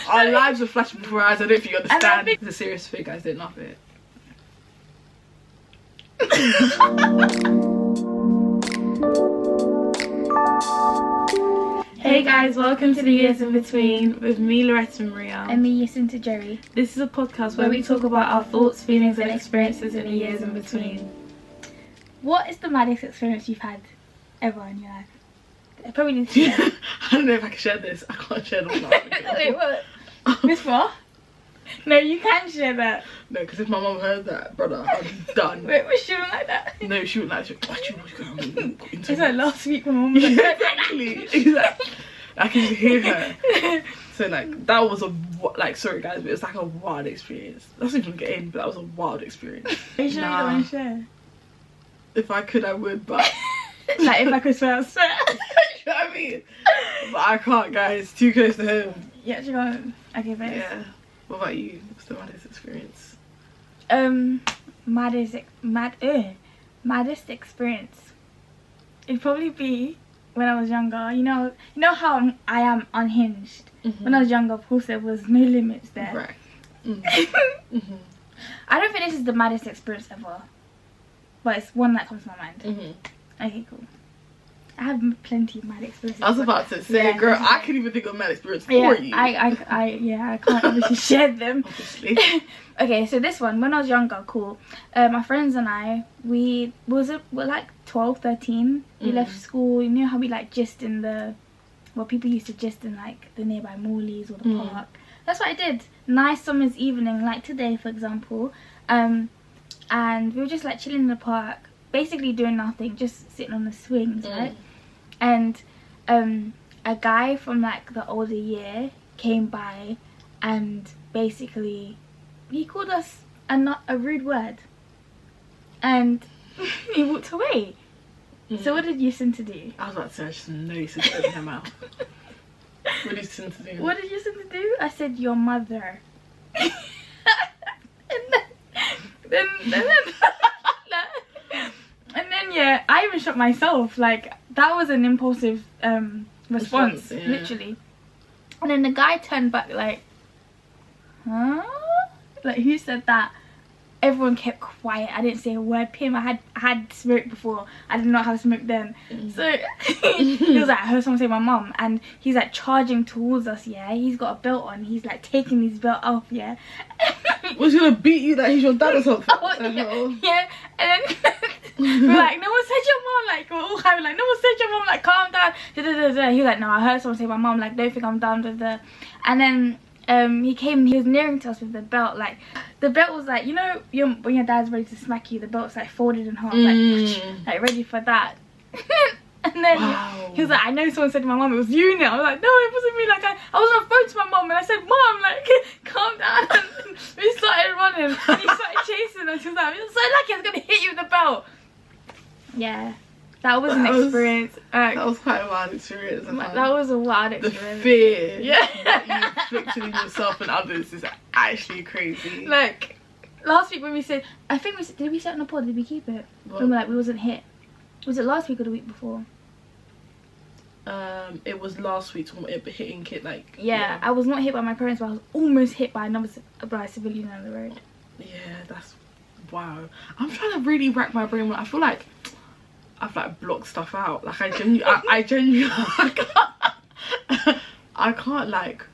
Our lives are flashing before our eyes. I don't think you understand. It's a serious thing, guys. Don't laugh at it. Hey guys, welcome to the Years in Between with me, Loretta and Maria. And me, Yinka Jerry. This is a podcast where we talk about our thoughts, feelings and experiences in the years in between. What is the maddest experience you've had ever in your life? I probably need to share. I don't know if I can share this. I can't share them now. Wait, what? Miss what? No, you can share that. No, because if my mum heard that, brother, I'm done. Wait, was she not like that? No, she wouldn't like that. What you going It's like last week when my mum was like, exactly. I can hear her. So like that was a sorry guys, but it's like a wild experience. That's not even get in, but that was a wild experience. Are you sure you don't want to share? If I could, I would, but like if I could swear, I'd swear. You know what I mean? But I can't, guys. Too close to home. Yeah, you can't. Okay, babe. Yeah. What about you? What's the maddest experience? Maddest experience. It'd probably be when I was younger. You know how I am unhinged. Mm-hmm. When I was younger, of course, there was no limits there. Right. Mm-hmm. Mm-hmm. I don't think this is the maddest experience ever, but it's one that comes to my mind. Mm-hmm. Okay, cool. I have plenty of mad experiences. I was about to say, yeah, girl, I can even think of mad experience for you. I can't obviously share them. Obviously. Okay, so this one, when I was younger, cool. My friends and I, we're like 12, 13. We left school. You know how we like gist in people used to gist in like the nearby mallies or the park. That's what I did. Nice summer's evening, like today, for example. And we were just like chilling in the park, basically doing nothing, just sitting on the swings, right? And a guy from like the older year came by and basically he called us a rude word and he walked away. So what did you sin to do? I was about to say, I just know you said to open her mouth. What did you sin to do? What did you sin to do? I said your mother. and then yeah, I even shot myself. Like that was an impulsive response, yeah. Literally. And then the guy turned back like, huh? Like who said that? Everyone kept quiet. I didn't say a word. Pim, I had smoked before. I did not have smoke then. So he was like, I heard someone say my mum, and he's like charging towards us. Yeah, he's got a belt on. He's like taking his belt off. Yeah. Was he gonna beat you like he's your dad or something? Yeah, and then we're like, no one said your mum. Like we're all having like, no one said your mum. Like calm down. He was like, no, I heard someone say my mum. Like don't think I'm down. And then he came. He was nearing to us with the belt. Like the belt was like, you know, when your dad's ready to smack you, the belt's like folded in half, like ready for that. And then he was like, I know someone said to my mum it was you now. I was like, no, it wasn't me. Like I was on the phone to my mum and I said, Mum, like calm down. And we started running and he started chasing us. He was like, you're so lucky I was gonna hit you with the belt. Yeah, that was an experience. That was quite a wild experience. That was a wild experience. The fear that you inflicted on yourself and others is actually crazy. Like last week when we said, did we say it on the pod? Did we keep it? What? When we're like, we wasn't hit. Was it last week or the week before? It was last week talking about hitting Kit, like yeah, I was not hit by my parents, but I was almost hit by a civilian on the road. Yeah, that's wow. I'm trying to really rack my brain. I feel like I've like blocked stuff out. Like I genuinely I can't like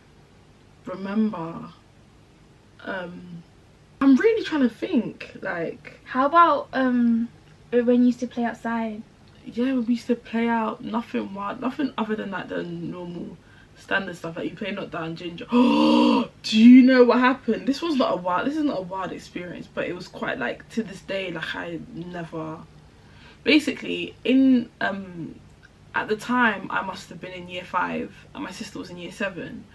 remember. I'm really trying to think. Like how about when you used to play outside? Yeah, we used to play out, nothing wild, nothing other than like the normal standard stuff, like you play knock down ginger. Oh, do you know what happened? This is not a wild experience, but it was quite like, to this day, like I never, basically in at the time I must have been in year 5 and my sister was in year 7,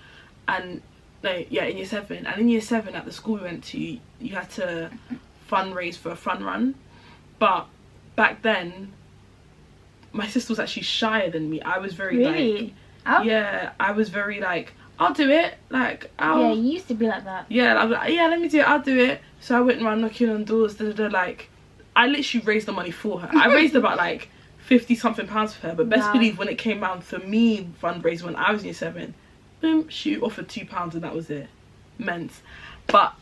and in year 7, and in year 7 at the school we went to, you had to fundraise for a fun run, but back then my sister was actually shyer than me. I was very really? Yeah, I was very like, I'll do it. Like, yeah, you used to be like that. Yeah, I was like, yeah, let me do it. I'll do it. So I went around knocking on doors. Like, I literally raised the money for her. I raised about like 50 something pounds for her. But best believe when it came round for me fundraising when I was in year 7, boom, she offered £2 and that was it. Men's. But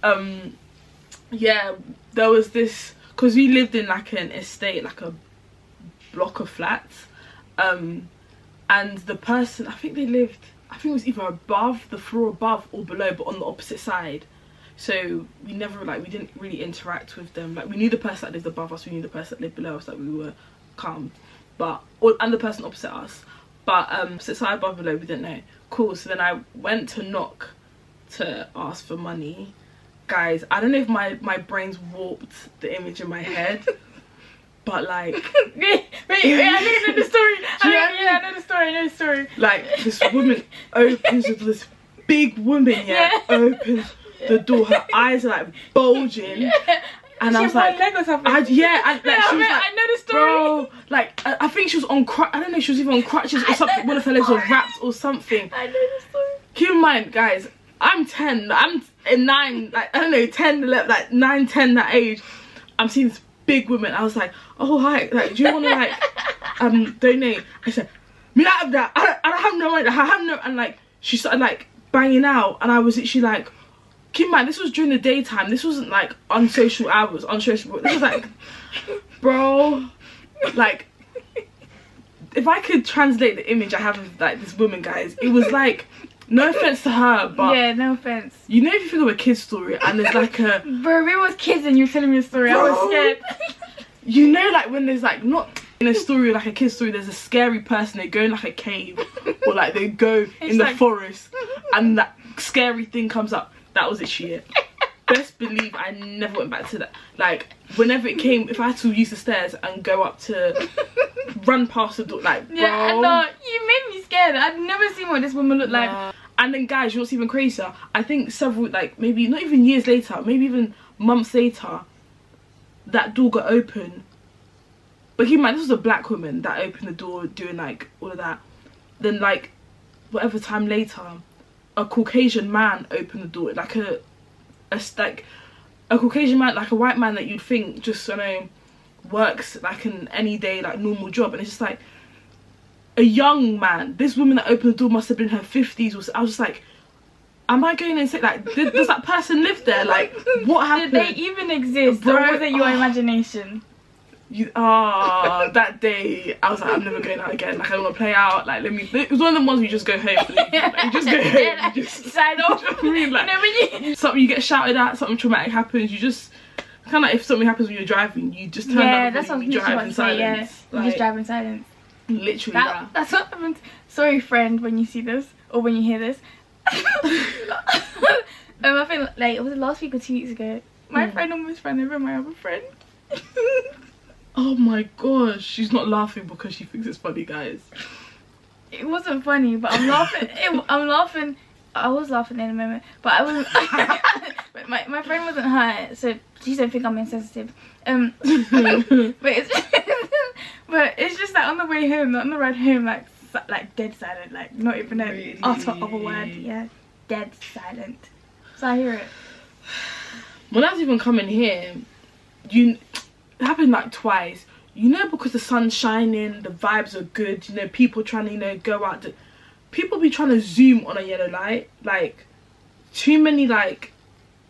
yeah, there was this, because we lived in like an estate, like a block of flats, and the person, I think it was either above, the floor above or below, but on the opposite side. So we never, like, we didn't really interact with them. Like, we knew the person that lived above us, we knew the person that lived below us, like we were calm, and the person opposite us, but opposite side, above, below, we didn't know. Cool. So then I went to knock to ask for money. Guys, I don't know if my brain's warped the image in my head, but like wait, I know the story. I know the story. Like, this woman opens this big woman, opens the door, her eyes are like bulging, and I was like, leg or something. She was like, I know the story. Bro, like, I think she was on I don't know, she was even on crutches or something. One of her legs was wrapped or something. I know the story. Keep in mind, guys, I'm 10. I'm in 9. Like, I don't know, 10, 11, like 9, 10, that age. I'm seeing this big woman. I was like, oh hi, like, do you want to like donate? I said, me out of that. I don't have no money. I have no. And like, she started like banging out, and I was literally like, keep in mind, this was during the daytime. This wasn't like unsocial hours, unsocial. This was like, bro, like, if I could translate the image I have of like this woman, guys, it was like, no offense to her, but yeah, no offense. You know, if you think of a kid's story and there's like a bro, we was kids and you're telling me a story, bro, I was scared. You know, like when there's like, not in a story like a kid's story, there's a scary person, they go in like a cave or like they go in the forest and that scary thing comes up. That was it. Best believe I never went back to that. Like, whenever it came, if I had to use the stairs and go up to run past the door, like, bro. Yeah, no, you made me scared. I've never seen what this woman looked like. And then, guys, you know what's even crazier? I think several, like, maybe not even years later, maybe even months later, that door got open. But keep in mind, this was a black woman that opened the door doing like all of that. Then, like, whatever time later, a Caucasian man opened the door, like a Caucasian man, like a white man that you'd think just, you know, works like an any day, like, normal job. And it's just like a young man. This woman that opened the door must have been in her 50s. I was just like, am I going and say, like, does that person live there? Like, what happened? Did they even exist? Bro, or was it your imagination? That day I was like, I'm never going out again. Like, I don't want to play out. Like, it was one of the ones where you just go home. Like, you just go home. You just sign off. You know what I mean? Like, when you something you get shouted at, something traumatic happens, you just kind of like, if something happens when you're driving, you just turn down the volume, you drive in silence. Yeah, you just drive in silence. Literally, that's what happened. Sorry, friend, when you see this or when you hear this. I think like it was last week or 2 weeks ago. My friend almost ran over my other friend. Oh my gosh, she's not laughing because she thinks it's funny, guys. It wasn't funny, but I'm laughing. I'm laughing. I was laughing in a moment, but I was. But my friend wasn't hurt, so she don't think I'm insensitive. But it's just like on the way home, not on the ride home, like dead silent, like not even an utter of a word. Yeah, dead silent. So I hear it. When I was even coming here, it happened like twice. You know, because the sun's shining, the vibes are good. You know, people trying to, you know, go out. People be trying to zoom on a yellow light. Like, too many like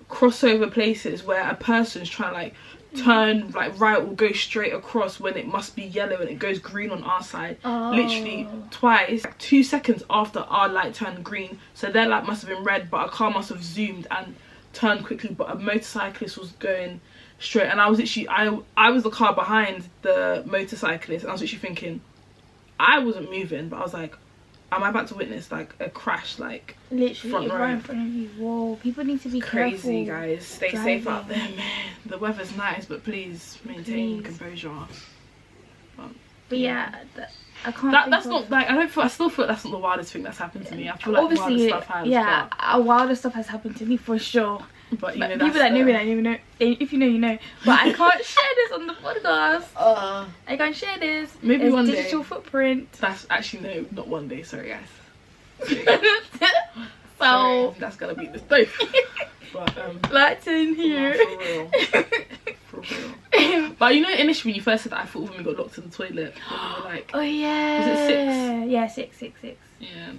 crossover places where a person's trying to like turn like right or go straight across when it must be yellow and it goes green on our side. Literally twice, like 2 seconds after our light turned green, so their light must have been red, but a car must have zoomed and turned quickly, but a motorcyclist was going straight, and I was literally I was the car behind the motorcyclist, and I was literally thinking, I wasn't moving, but I was like, am I about to witness like a crash, like literally right in front of you? Whoa, people need to be crazy, careful. guys. Stay safe out there, man. The weather's nice, but please maintain composure. But yeah, I can't. That's not like, I still feel that's not the wildest thing that's happened to me. I feel like obviously wilder stuff has. Yeah, wilder stuff has happened to me for sure. But you know, people that know me, that even know. If you know, you know. But I can't share this on the podcast. I can't share this. Maybe one day. Digital footprint. That's actually no, not one day. Sorry, guys. So sorry, that's gonna be the stuff. But lights in here. For real. For real. But you know, initially when you first said that, I thought when we got locked in the toilet, when we were like, oh yeah. Was it 6? Yeah, 6. Yeah.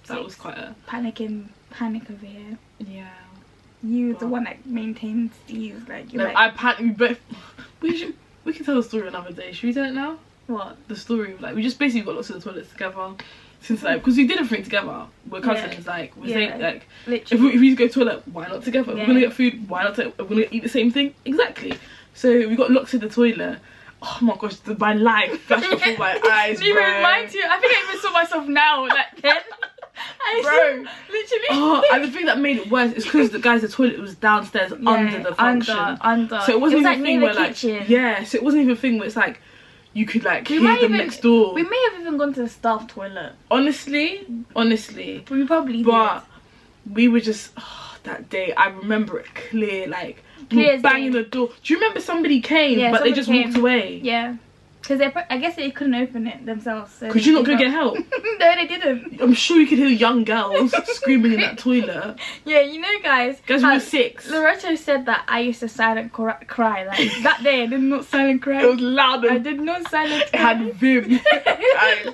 that was quite a panic over here. yeah. You the one that maintains these, like you're I panicked, but we can tell the story another day. Should we tell it now? What? The story of, like, we just basically got lost in the toilets together since, like, because we did everything together. We're cousins, like, we're saying, like, literally. if we go to the toilet, why not together? If we're gonna get food, why not we're gonna eat the same thing? Exactly. So we got locked in the toilet. Oh my gosh, my life flashed before my eyes, Didn't bro. even remind you. I think I even saw myself now, like then. Bro, literally. Oh, and the thing that made it worse is because the toilet was downstairs under the function. Under. So it wasn't even like a thing where, like, kitchen. yeah, so it wasn't even a thing where it's like you could, like, hear them next door. We may have even gone to the staff toilet. Honestly. We probably but did. we were just, that day, I remember it clear, like, Clear we were banging the door. Do you remember somebody came, but they just walked away? Yeah. Because I guess they couldn't open it themselves. So Could you not go get help? No, they didn't. I'm sure you could hear young girls screaming in that toilet. Yeah, you know, guys. Guys, we were 6. Loretto said that I used to silent cry. Like, that day, I did not silent cry. It was loud. I did not silent It cry. had vim. Guys,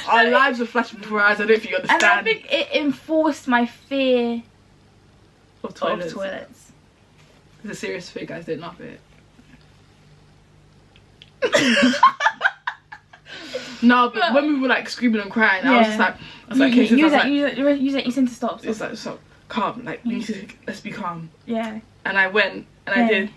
our lives were flashing before our eyes. I don't know if you understand. And I think it enforced my fear of toilets. It's a serious fear, guys. Don't laugh at it. No, but when we were, like, screaming and crying, I was just like, okay, you seem to stop. It's like, stop, calm, like, let's be calm. Yeah. And I went, and I did.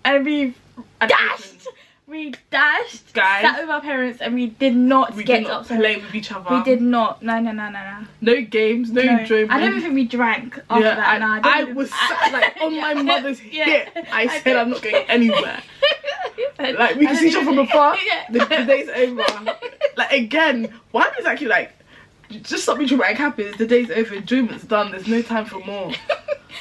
And we dashed. We dashed, guys. Sat with our parents, and we did not get up. Play with each other. We did not. No. No games, no enjoyment. I don't even think we drank after that. I was sat, like, on my mother's hip. I said I'm not going anywhere. Like, we can see each other from afar. The day's over. Like, again, why is actually like, just something traumatic happens, the day's over, enjoyment's done, there's no time for more.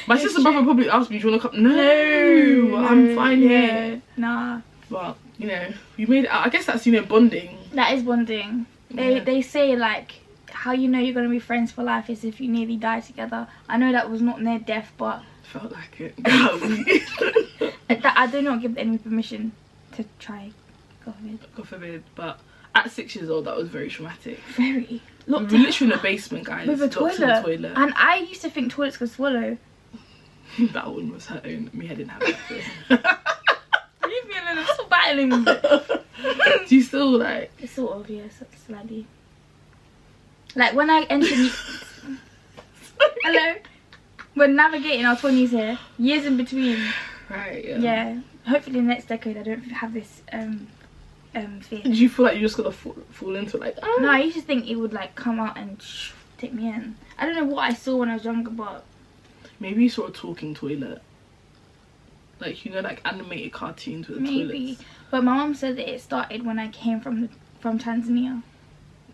My sister and brother probably asked me, do you want to come? No, I'm fine here. Nah. Well, you know, you made it out. I guess that's, you know, bonding. That is bonding. They say, like, how you know you're going to be friends for life is if you nearly die together. I know that was not near death, but... Felt like it. I do not give any permission to try. God forbid. But at 6 years old, that was very traumatic. Very. We were literally in a basement, guys. With a toilet. And I used to think toilets could swallow. That one was her own. Me, I didn't have that. Leave me alone. I'm still battling with it. Do you still, like... Sort of, yes, slightly. Like, when I entered... Hello? We're navigating our 20s here. Years in between. Right, yeah. Yeah. Hopefully next decade I don't have this fear. Did you feel like you just gotta fall into it, like... Oh. No, I used to think it would, like, come out and take me in. I don't know what I saw when I was younger, but... Maybe you saw a talking toilet. Like, you know, like animated cartoons with the toilets. But my mum said that it started when I came from Tanzania.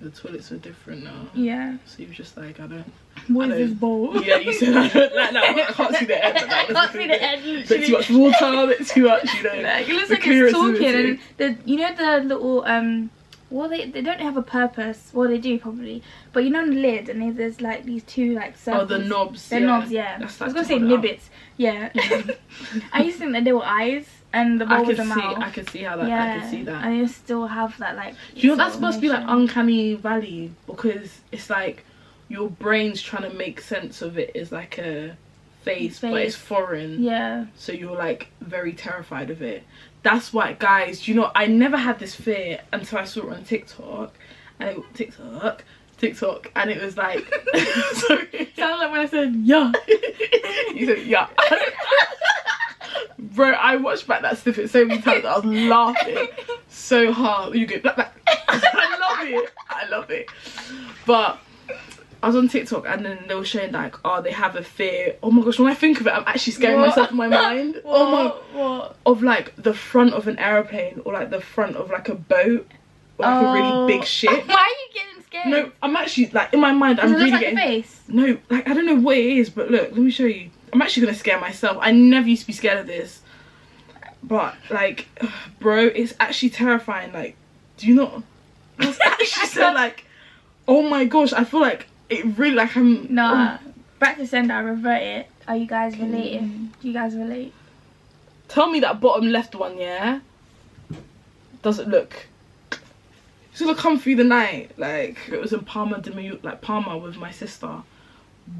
The toilets are different now. Yeah. So you were just like, I don't... What is this bowl? Yeah, you said I don't like that. I can't see the end. I can't see the end, literally. Bit too much water, bit too much, you know. Like, it looks like it's talking. And you know the little... well, they don't have a purpose. Well, they do probably, but you know on the lid, and there's like these two like circles. Oh, the knobs. They're knobs, yeah. That's I was gonna say nibbits. Yeah. I used to think that they were eyes, and the bowl was a mouth. I could see how that. Yeah. I could see that. And you still have that like. You know, that's supposed to be like uncanny valley, because it's like your brain's trying to make sense of it as like a face, but it's foreign. Yeah. So you're like very terrified of it. That's why, guys, you know, I never had this fear until I saw it on TikTok. And TikTok, and it was like... Sorry. Sounds like when I said, yeah. You said, yeah. Bro, I watched back that snippet so many times that I was laughing so hard. You go, black. I love it. But... I was on TikTok, and then they were showing like, oh, they have a fear. Oh my gosh, when I think of it, I'm actually scaring myself in my mind. What? Of like the front of an airplane, or like the front of like a boat, or like a really big ship. Why are you getting scared? No, I'm actually like in my mind. I'm really getting. Face? No, like I don't know what it is, but look, let me show you. I'm actually gonna scare myself. I never used to be scared of this, but like, bro, it's actually terrifying. Like, do you not? It's actually so like, oh my gosh, I feel like. It really like I'm... Nah, back to sender, I revert it. Are you guys relating? Do you guys relate? Tell me that bottom left one, yeah? Does it look... He's gonna come through the night. Like, it was in Palma Palma with my sister.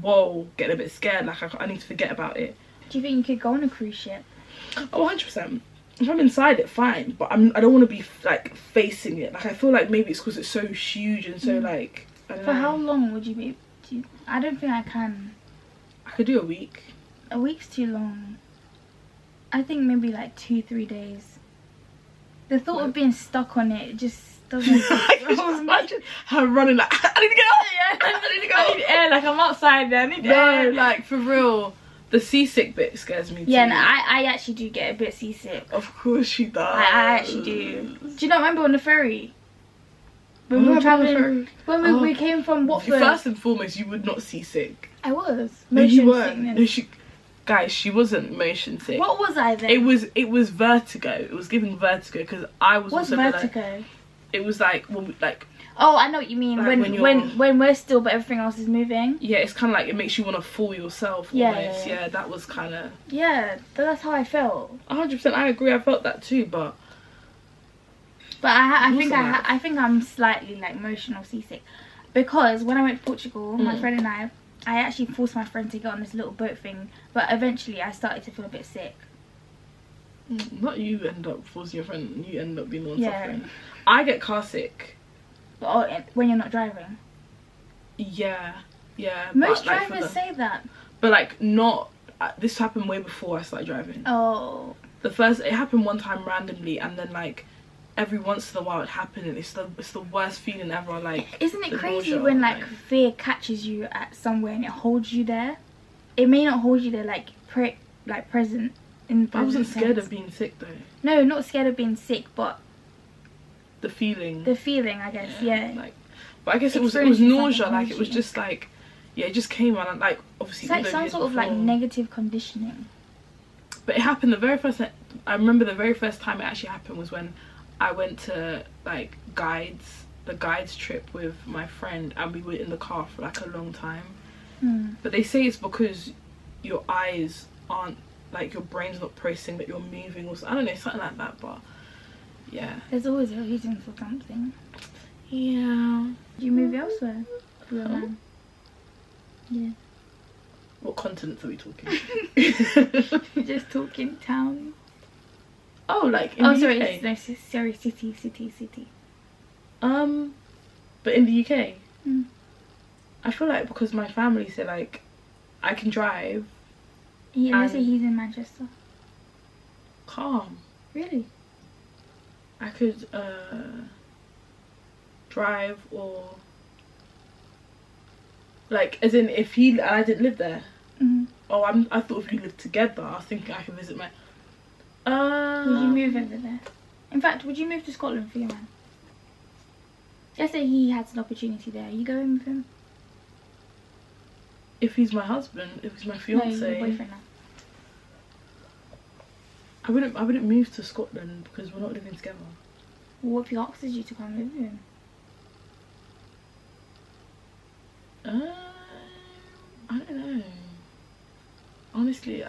Whoa, getting a bit scared. Like, I need to forget about it. Do you think you could go on a cruise ship? Oh, 100%. If I'm inside it, fine. But I don't want to be, like, facing it. Like, I feel like maybe it's because it's so huge and so, like, I don't know. For how long would you be? I don't think I can. I could do a week. A week's too long. I think maybe like 2-3 days. The thought of being stuck on it just doesn't. I can just imagine her running like, I need to get out. Yeah, I need to go. I need air. Like I'm outside there. I need air. No, like for real. The seasick bit scares me too. Yeah, no, I actually do get a bit seasick. Of course she does. I actually do. Do you not remember on the ferry? When we Oh, were traveling, ferry. when we came from Watford. First and foremost, you would not seasick. I was. No, you Motion weren't. sickness. No, guys, she wasn't motion sick. What was I then? It was vertigo. It was giving vertigo because I was. What's also vertigo? It was like like. Oh, I know what you mean. Like when we're still, but everything else is moving. Yeah, it's kind of like it makes you want to fool yourself. Yeah, Almost. yeah. That was kind of. Yeah, that's how I felt. 100%, I agree. I felt that too, but. But I think I'm slightly like emotional seasick, because when I went to Portugal, my friend and I actually forced my friend to get on this little boat thing, but eventually I started to feel a bit sick. Not you end up forcing your friend. You end up being the one Yeah. suffering. I get car sick. But when you're not driving. Yeah. Most but, like, drivers say that. But like not. This happened way before I started driving. Oh. It happened one time randomly, and then like every once in a while it happened, and it's the worst feeling ever. Like, isn't it crazy nausea, when like fear catches you at somewhere and it holds you there? It may not hold you there like present in. I wasn't scared of being sick though. No, not scared of being sick, but the feeling. I guess, yeah. Like, but I guess it was nausea. Like it was just like, yeah, it just came on. And like obviously, It's like some sort of like negative conditioning. But it happened the very first. I remember the very first time it actually happened was when I went to like the guides trip with my friend, and we were in the car for like a long time. But they say it's because your eyes aren't, like, your brain's not processing that you're moving, or I don't know, something like that. But yeah, there's always a reason for something. Yeah. Do you move elsewhere for your man? Yeah. What continents are we talking? Just talking town. Oh, like in the sorry, UK? no, sorry, city. But in the UK, Mm. I feel like because my family say like I can drive. Yeah, let's say he's in Manchester. Calm. Really? I could drive, or like as in if I didn't live there. Mm-hmm. Oh, I thought if we lived together, I was thinking I could visit my. Would you move over there? In fact, would you move to Scotland for your man? Let's say he has an opportunity there. Are you going with him? If he's my husband, if he's my fiance, No, your boyfriend now. I wouldn't move to Scotland because we're not living together. Well, what if he asks you to come live with him? I don't know. Honestly,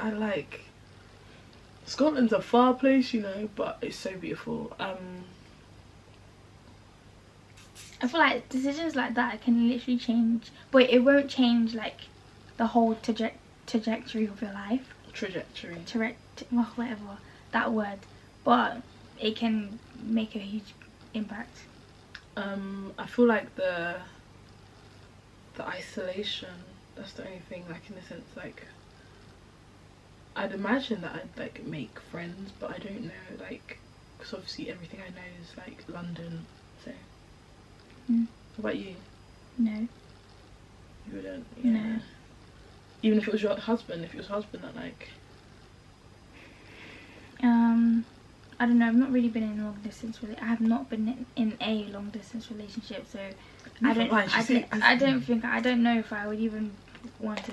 Scotland's a far place, you know, but it's so beautiful. I feel like decisions like that can literally change, but it won't change like the whole trajectory of your life. Trajectory. Well, whatever that word, but it can make a huge impact. I feel like the isolation, that's the only thing, like, in a sense, like, I'd imagine that I'd like make friends, but I don't know, like, because obviously everything I know is like London, so. What about you? No. You wouldn't? Yeah. No. Even if it was your husband, that like. I don't know. I've not really been in a long distance I have not been in a long distance relationship, so I don't know if I would even want to.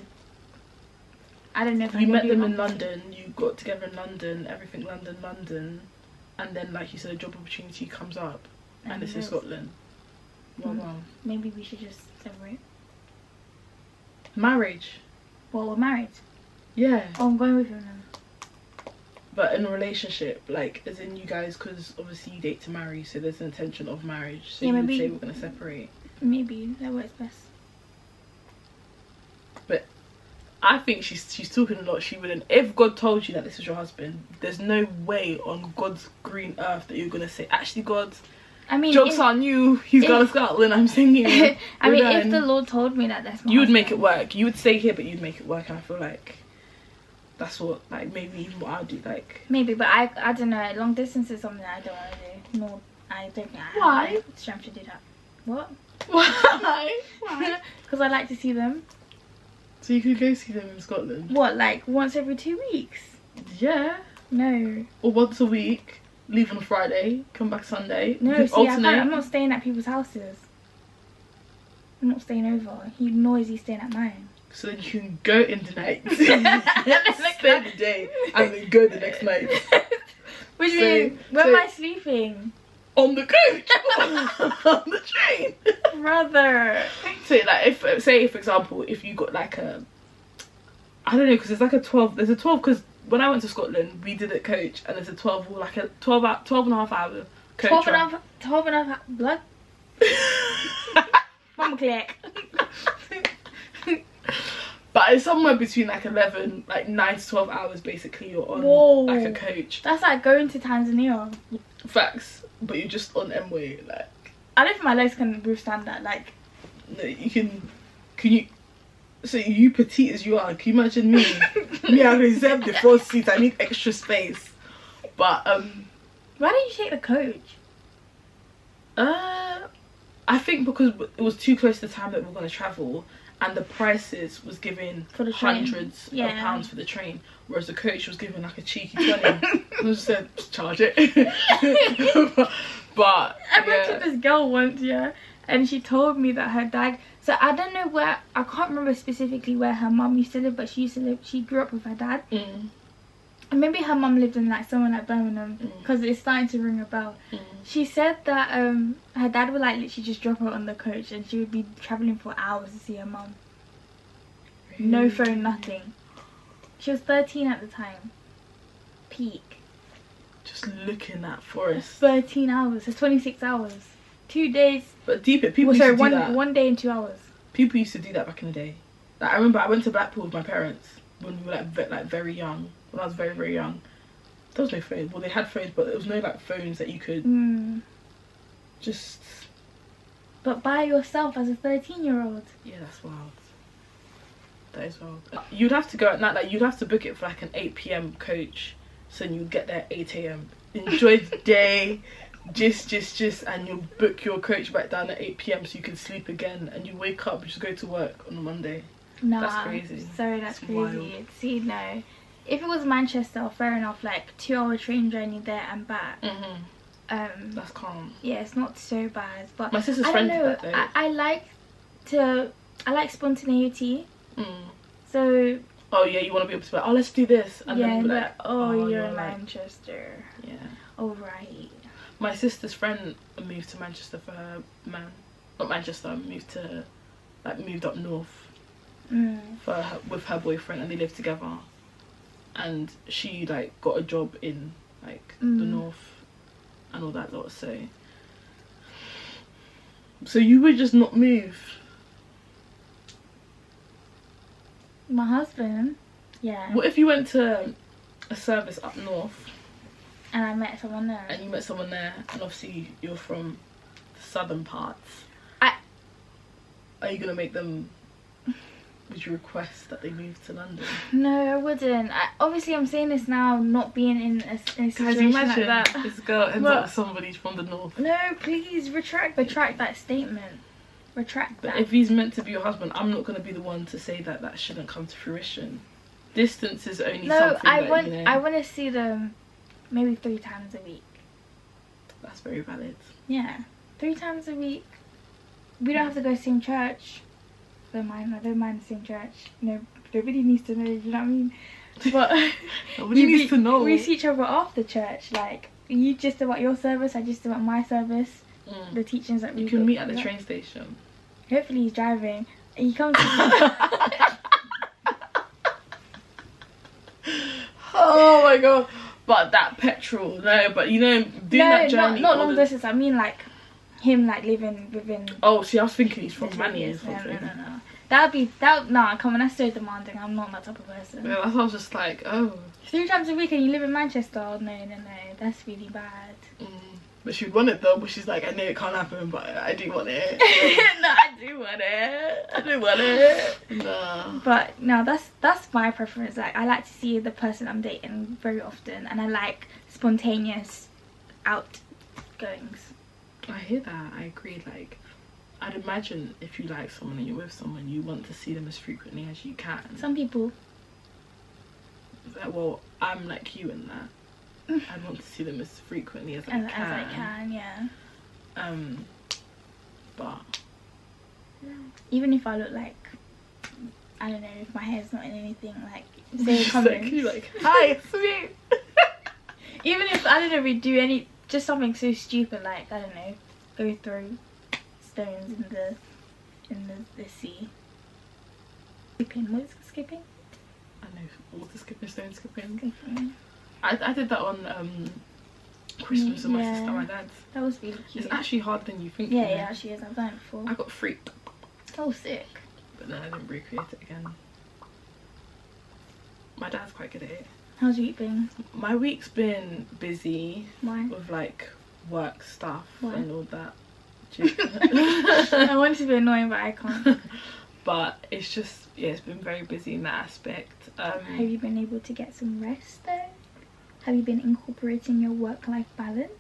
I don't know if you met them in London. You got together in London. Everything London, and then like you said, a job opportunity comes up, and it's in Scotland. Wow. Maybe we should just separate. Marriage. Well, we're married. Yeah. Oh, I'm going with him now. But in a relationship, like, as in you guys, because obviously you date to marry, so there's an intention of marriage. So Yeah, you would maybe- say we're gonna separate. Maybe that works best. But I think she's talking a lot. She wouldn't. If God told you that this is your husband, there's no way on God's green earth that you're gonna say, actually, God, I mean, joke's on you. He's got a Scotland. I'm singing. I mean, if the Lord told me that that's my you would make it husband. work. You would stay here, but you'd make it work. And I feel like that's what, like, maybe even what I'd do. Like, Maybe, but I don't know. Long distance is something I don't want to do. No, I don't think I Why? have the strength to do that. What? why? Because I like to see them. So you could go see them in Scotland. What, like once every 2 weeks? Yeah. No. Or once a week. Leave on a Friday, come back Sunday. No, You could see, I alternate. can't, I'm not staying at people's houses. I'm not staying over. He noisy staying at mine. So then you can go in the night, stay the day, and then go the next night. What do you So- mean? Where so- am I sleeping? On the coach! On the train! Brother. So, like, if, say, for example, if you got like a, I don't know, because there's like a 12, there's a 12, because when I went to Scotland, we did it coach, and there's a 12, or like a 12 and a half hour coach 12 and a ride. half, 12 and a half, blood? Mama click. But it's somewhere between like 11, like 9 to 12 hours basically you're on Whoa. like a coach. That's like going to Tanzania. Facts. But you're just on M-way, like, I don't think my legs can withstand that. Like, no, can you, so you petite as you are, can you imagine me? Me, I reserve the front seat, I need extra space. But, why didn't you take the coach? I think because it was too close to the time that we were going to travel, and the prices was giving For the train. hundreds of Yeah. pounds for the train, whereas the coach was giving like a cheeky 20. I just said, charge it. but I went yeah. to this girl once, yeah, and she told me that her dad. So I don't know where. I can't remember specifically where her mum used to live, but she used to live. She grew up with her dad, Mm, and maybe her mum lived in like somewhere like Birmingham, Mm. because it's starting to ring a bell. mm. She said that her dad would like literally just drop her on the coach, and she would be traveling for hours to see her mum. No phone, nothing. She was 13 at the time. Peak. Just looking at forest. 13 hours. It's 26 hours. 2 days. But deep it, people Well, used sorry, to do that. one day and 2 hours. People used to do that back in the day. Like, I remember I went to Blackpool with my parents when we were like very young. When I was very, very young. There was no phone. Well, they had phones, but there was no like phones that you could just. But by yourself as a 13-year-old. Yeah, that's wild. That is wild. You'd have to go at night. Like, you'd have to book it for like an 8 p.m. coach, so you'd get there at 8 a.m. Enjoy the day, just, and you'll book your coach back down at 8 p.m. so you can sleep again, and you wake up and just go to work on a Monday. Nah, That's crazy. Sorry, that's It's crazy. wild. See, no. If it was Manchester, fair enough, like 2-hour train journey there and back. That's calm. Yeah, it's not so bad. But My sister's I don't friend did know. that though. I like spontaneity. Mm. So Oh yeah, you want to be able to be like, oh, let's do this, and yeah, then be but like, you're in like, Manchester. yeah. Oh right. My sister's friend moved to Manchester for her man, not Manchester. Moved up north for her, with her boyfriend, and they lived together. And she like got a job in like the north and all that lot. So you would just not move. My husband. Yeah. What if you went to a service up north And I met someone there. and you met someone there, and obviously you're from the southern parts? Are you gonna make them? Would you request that they move to London? No, I wouldn't. Obviously, I'm saying this now, not being in a situation Guys, like imagine that. this girl ends What? up with somebody from the north. No, please retract that statement. Retract But that. if he's meant to be your husband, I'm not gonna be the one to say that that shouldn't come to fruition. Distance is only No, something I that, want. you know, I want to see them maybe 3 times a week. that's very valid. Yeah, 3 times a week. We don't have to go to the same church. I don't mind the same church. No, nobody needs to know. You know what I mean? But Nobody needs to know. We see each other after church. Like you just about your service, I just about my service. Mm. The teachings that we You can got- meet at the yeah. train station. Hopefully he's driving. He comes to Oh my god. But that petrol, no. But you know, doing No, that journey. not all long the- distance. I mean like him like living within. Oh, see, I was thinking he's from the Manny or radius. No, something. no. That nah, come on, that's so demanding. I'm not that type of person. Yeah, that's why I was just like, oh. 3 times a week and you live in Manchester? Oh, no, that's really bad. But she'd want it though, but she's like, I know it can't happen, but I do want it. No, I do want it. I do want it. Nah. But no, that's my preference. Like, I like to see the person I'm dating very often, and I like spontaneous outgoings. I hear that. I agree. Like, I'd imagine if you like someone and you're with someone, you want to see them as frequently as you can. Some people. Like, well, I'm like you in that. I'd want to see them as frequently as I can. As I can, yeah. But Even if I look like, I don't know, if my hair's not in anything, like, say She's comments. like, hi, it's me. Even if, I don't know, we do just something so stupid, like, I don't know, go throw stones in the sea. Skipping, what is it, skipping? I know, water skipping, stone skipping. Skipping. I did that on Christmas with my sister and my dad. That was really cute. It's actually harder than you think. Yeah, you know? it actually is. I've done it before. I got freaked, Oh, sick. but then I didn't recreate it again. My dad's quite good at it. How's your week been? My week's been busy Why? with like work stuff Why? and all that. I want to be annoying, but I can't. But it's just, yeah, it's been very busy in that aspect. Have you been able to get some rest though? Have you been incorporating your work-life balance?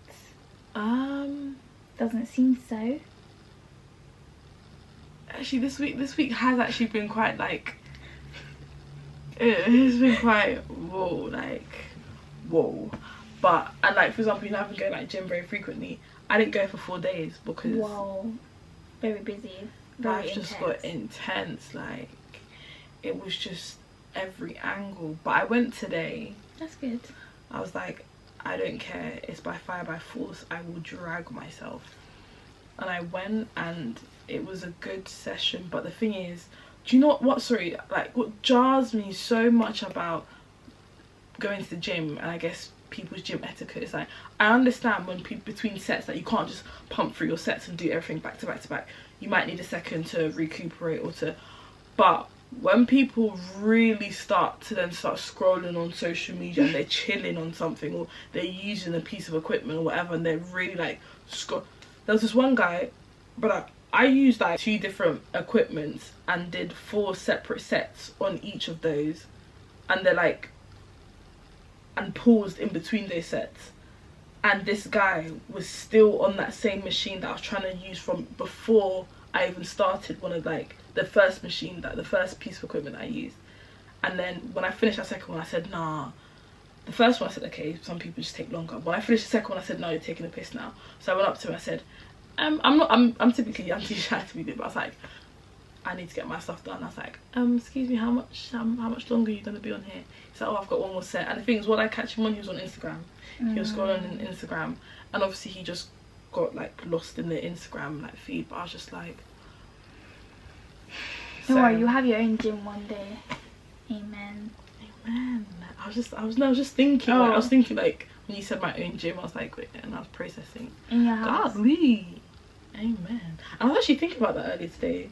Doesn't seem so. Actually, this week has actually been quite like, it's been quite whoa. But and like, for example, you know, I've been going like gym very frequently. I didn't go for 4 days because Whoa, very busy. Very life just got intense. Like, it was just every angle. But I went today. That's good. I was like, I don't care, it's by fire by force, I will drag myself. And I went and it was a good session. But the thing is, do you know what what jars me so much about going to the gym, and I guess people's gym etiquette, is like, I understand when between sets that you can't just pump through your sets and do everything back to back to back. You might need a second to recuperate but when people really start scrolling on social media and they're chilling on something, or they're using a piece of equipment or whatever, and they're really like there was this one guy, but I used like 2 different equipments and did 4 separate sets on each of those, and they're like, and paused in between those sets, and this guy was still on that same machine that I was trying to use from before I even started one of like the first machine, that the first piece of equipment I used. And then when I finished that second one, I said, nah. The first one I said, okay, some people just take longer. When I finished the second one, I said, no, you're taking a piss now. So I went up to him, I said, I'm typically too shy to be there, but I was like, I need to get my stuff done. I was like, excuse me, how much longer are you gonna be on here? He's like, oh, I've got 1 more set. And the thing is, what I catch him on, he was on Instagram. He was scrolling on Instagram, and obviously he just got like lost in the Instagram like feed. But I was just like, Don't worry, you'll have your own gym one day. Amen. Amen. I was just thinking. Like, I was thinking like when you said my own gym, I was like, wait, and I was processing. In your house. Godly. Amen. And I was actually thinking about that earlier today,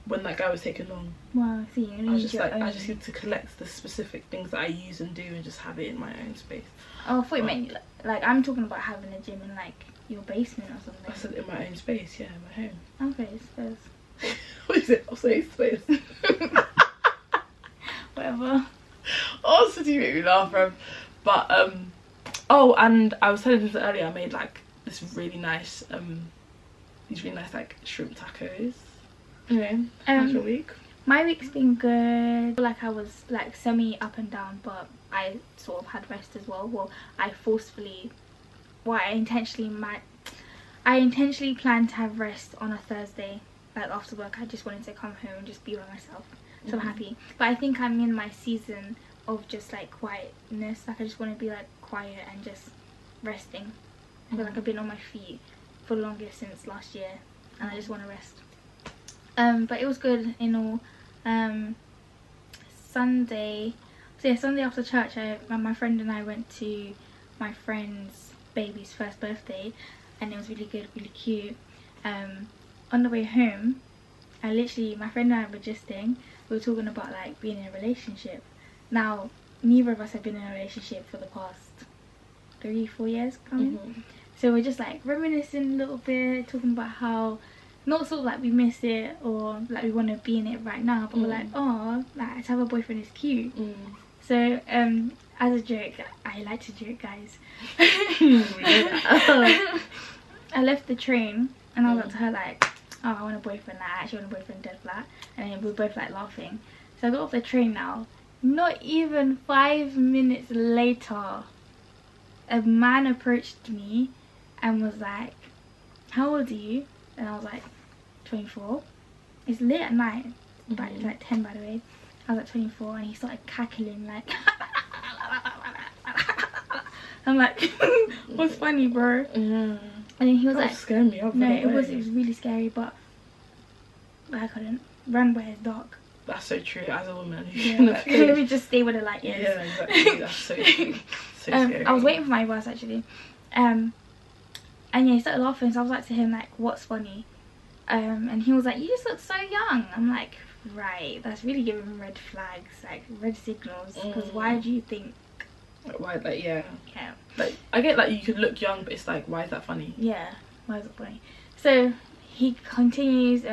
when that guy was taking long. Wow, see, you I was need just your like, own. I just need to collect the specific things that I use and do, and just have it in my own space. Oh, I thought you meant like I'm talking about having a gym in like your basement or something. I said in my own space, yeah, in my home. Okay, suppose. What is it? I'll say space. Whatever. Oh, so do you make me laugh, bro? But oh, and I was telling you earlier, I made like this really nice these really nice like shrimp tacos. Okay, how's your week? My week's been good. I feel like I was like semi up and down, but I sort of had rest as well. Well, I intentionally planned to have rest on a Thursday. Like after work, I just wanted to come home and just be by myself. So I'm happy. But I think I'm in my season of just like quietness. Like I just want to be like quiet and just resting. I feel like I've been on my feet for the longest since last year, and I just want to rest. But it was good in all. Sunday, So yeah, Sunday after church, my friend and I went to my friend's baby's first birthday, and it was really good, really cute. On the way home, my friend and I were gisting. We were talking about like being in a relationship. Now, neither of us have been in a relationship for the past 3-4 years coming. So we're just like reminiscing a little bit, talking about how, not sort of like we miss it or like we want to be in it right now, but we're like, oh, like to have a boyfriend is cute. So as a joke, I like to joke, guys. I left the train and I was like to her like, oh, I want a boyfriend. Like, I actually want a boyfriend, dead flat. And then we were both like laughing. So I got off the train now. Not even 5 minutes later, a man approached me and was like, how old are you? And I was like, 24. It's late at night. It's like 10, by the way. I was like 24, and he started cackling like I'm like, what's funny, bro? And then he was like, scare me up. No, it was really scary, but I couldn't run where it's dark. That's so true. As a woman, let me just stay where the light is. Yeah, exactly. That's so true. So scary. I was waiting for my bus actually, and yeah, he started laughing. So I was like to him like, what's funny? And he was like, you just look so young. I'm like, right, that's really giving red flags, like red signals. Because why do you think? Why, like, yeah. Like, I get like you could look young, but it's like, why is that funny? Yeah, why is it funny? So he continues.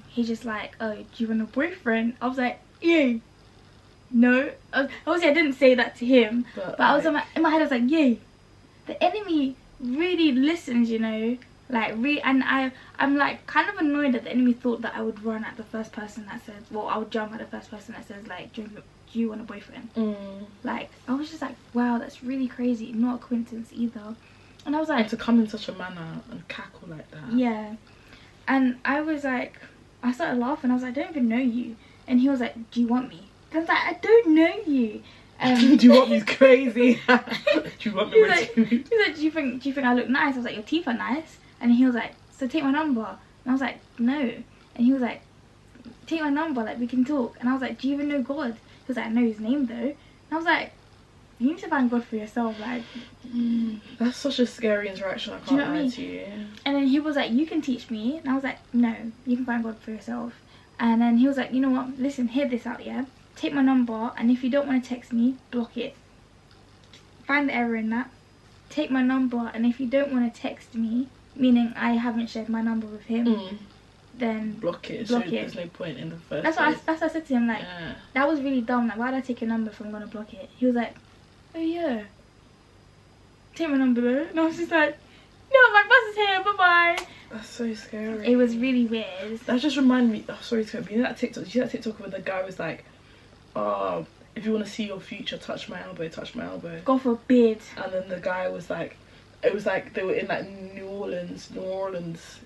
He's just like, oh, do you want a boyfriend? I was like, yeah. No, obviously I didn't say that to him, but I was in my head. I was like, yeah. The enemy really listens, you know. Like, and I'm like kind of annoyed that the enemy thought that I would run at the first person that says, well, I would jump at the first person that says like, do you want a boyfriend? Like, I was just like, wow, that's really crazy. Not a coincidence either. And I was like, and to come in such a manner and cackle like that. Yeah. And I was like, I started laughing. I was like, I don't even know you. And he was like, do you want me? I was like, I don't know you. Do you want me crazy? Do you want me? He's like, do you think I look nice? I was like, your teeth are nice. And he was like, so take my number. And I was like, no. And he was like, take my number, like we can talk. And I was like, do you even know God? He was like, I know his name though. And I was like, you need to find God for yourself. Like, that's such a scary interaction. I can't lie to you. And then he was like, you can teach me. And I was like, no, you can find God for yourself. And then he was like, you know what, listen, hear this out, yeah? Take my number, and if you don't want to text me, block it. Find the error in that. Take my number, and if you don't want to text me, meaning I haven't shared my number with him, then block it. There's no point in the first that's what I said to him, like, that was really dumb. Like, why did I take your number if I'm going to block it? He was like, oh yeah, take my number though. And I was just like, no, my bus is here, bye-bye. That's so scary. It was really weird. That just reminded me, oh, sorry to you know that TikTok, did you see that TikTok where the guy was like, oh, if you want to see your future, touch my elbow, touch my elbow. God forbid. And then the guy was like, it was like they were in like New Orleans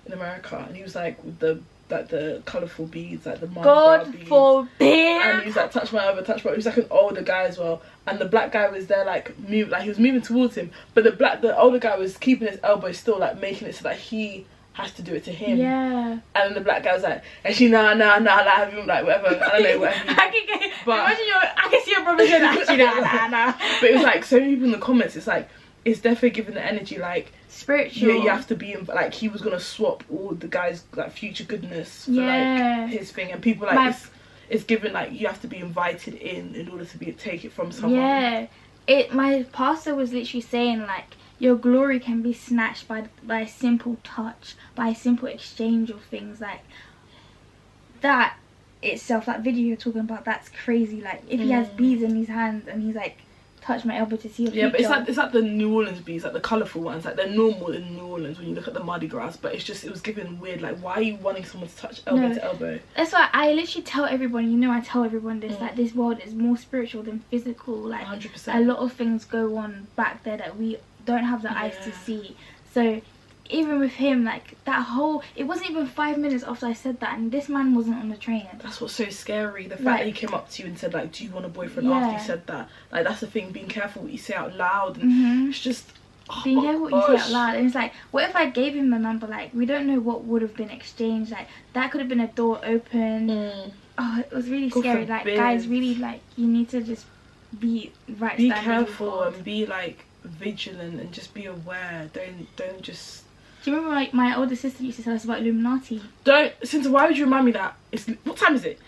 in America, and he was like with the colourful beads, like the God beads. Forbid. And he was like, touch my elbow, touch my. He was like an older guy as well, and the black guy was there like he was moving towards him, but the older guy was keeping his elbow still, like making it so that he has to do it to him. Yeah. And then the black guy was like, and she nah, like have him like whatever. I don't know whatever. I can see your brother saying actually nah. But it was like so many people in the comments. It's like, it's definitely giving the energy like spiritual. Yeah, you have to be like, he was gonna swap all the guys like future goodness for like his thing, and people like it's given like you have to be invited in order to take it from someone. Yeah, my pastor was literally saying like, your glory can be snatched by a simple touch, by a simple exchange of things. Like that itself, that video you're talking about, that's crazy. Like if he has beads in his hands and he's like, touch my elbow to see your future. Yeah, but it's like the New Orleans beads, like the colourful ones, like they're normal in New Orleans when you look at the Mardi Gras, but it's just, it was giving weird, like why are you wanting someone to touch elbow to elbow? That's why I literally tell everyone, you know, I tell everyone this, like this world is more spiritual than physical. Like 100%. A lot of things go on back there that we don't have the eyes to see. So even with him, like that whole, it wasn't even 5 minutes after I said that, and this man wasn't on the train. That's what's so scary, the fact that he came up to you and said like, do you want a boyfriend after you said that. Like that's the thing, being careful what you say out loud, and it's just being careful what you say out loud. And it's like, what if I gave him the number? Like we don't know what would have been exchanged. Like that could have been a door open. Oh, it was really scary. Like guys, really, like you need to just be right. Be standing with careful God. and be like vigilant and just be aware. Don't just. Do you remember like my older sister used to tell us about Illuminati? Don't. Cynthia, why would you remind me that? What time is it?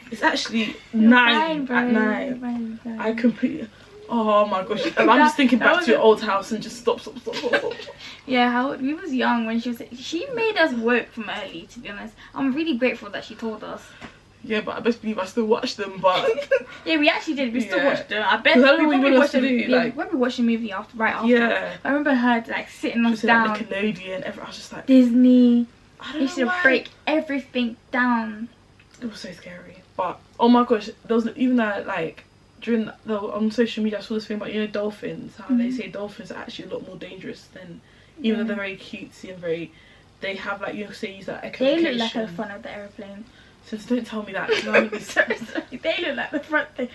It's actually 9 at night. Fine. I completely. Oh my gosh! I'm just thinking back to your old house and just stop. Yeah, how we was young when she made us work from early. To be honest, I'm really grateful that she told us. Yeah, but I best believe I still watch them. But yeah, we actually did. We still Yeah. watched them. I bet 'Cause I don't know we what you probably want us watched to a, do, yeah, like- when we watched a movie right after. Yeah. I remember her like sitting us just down. like Nickelodeon. I was just like, Disney. I They don't used know to why. break everything down. It was so scary. But oh my gosh, there was even that like during on social media I saw this thing about dolphins. How they say dolphins are actually a lot more dangerous than even though they're very cutesy and they have like say use that echolocation. They look like the front of the aeroplane. So don't tell me that. 'Cause I'm really sorry. They look like the front thing.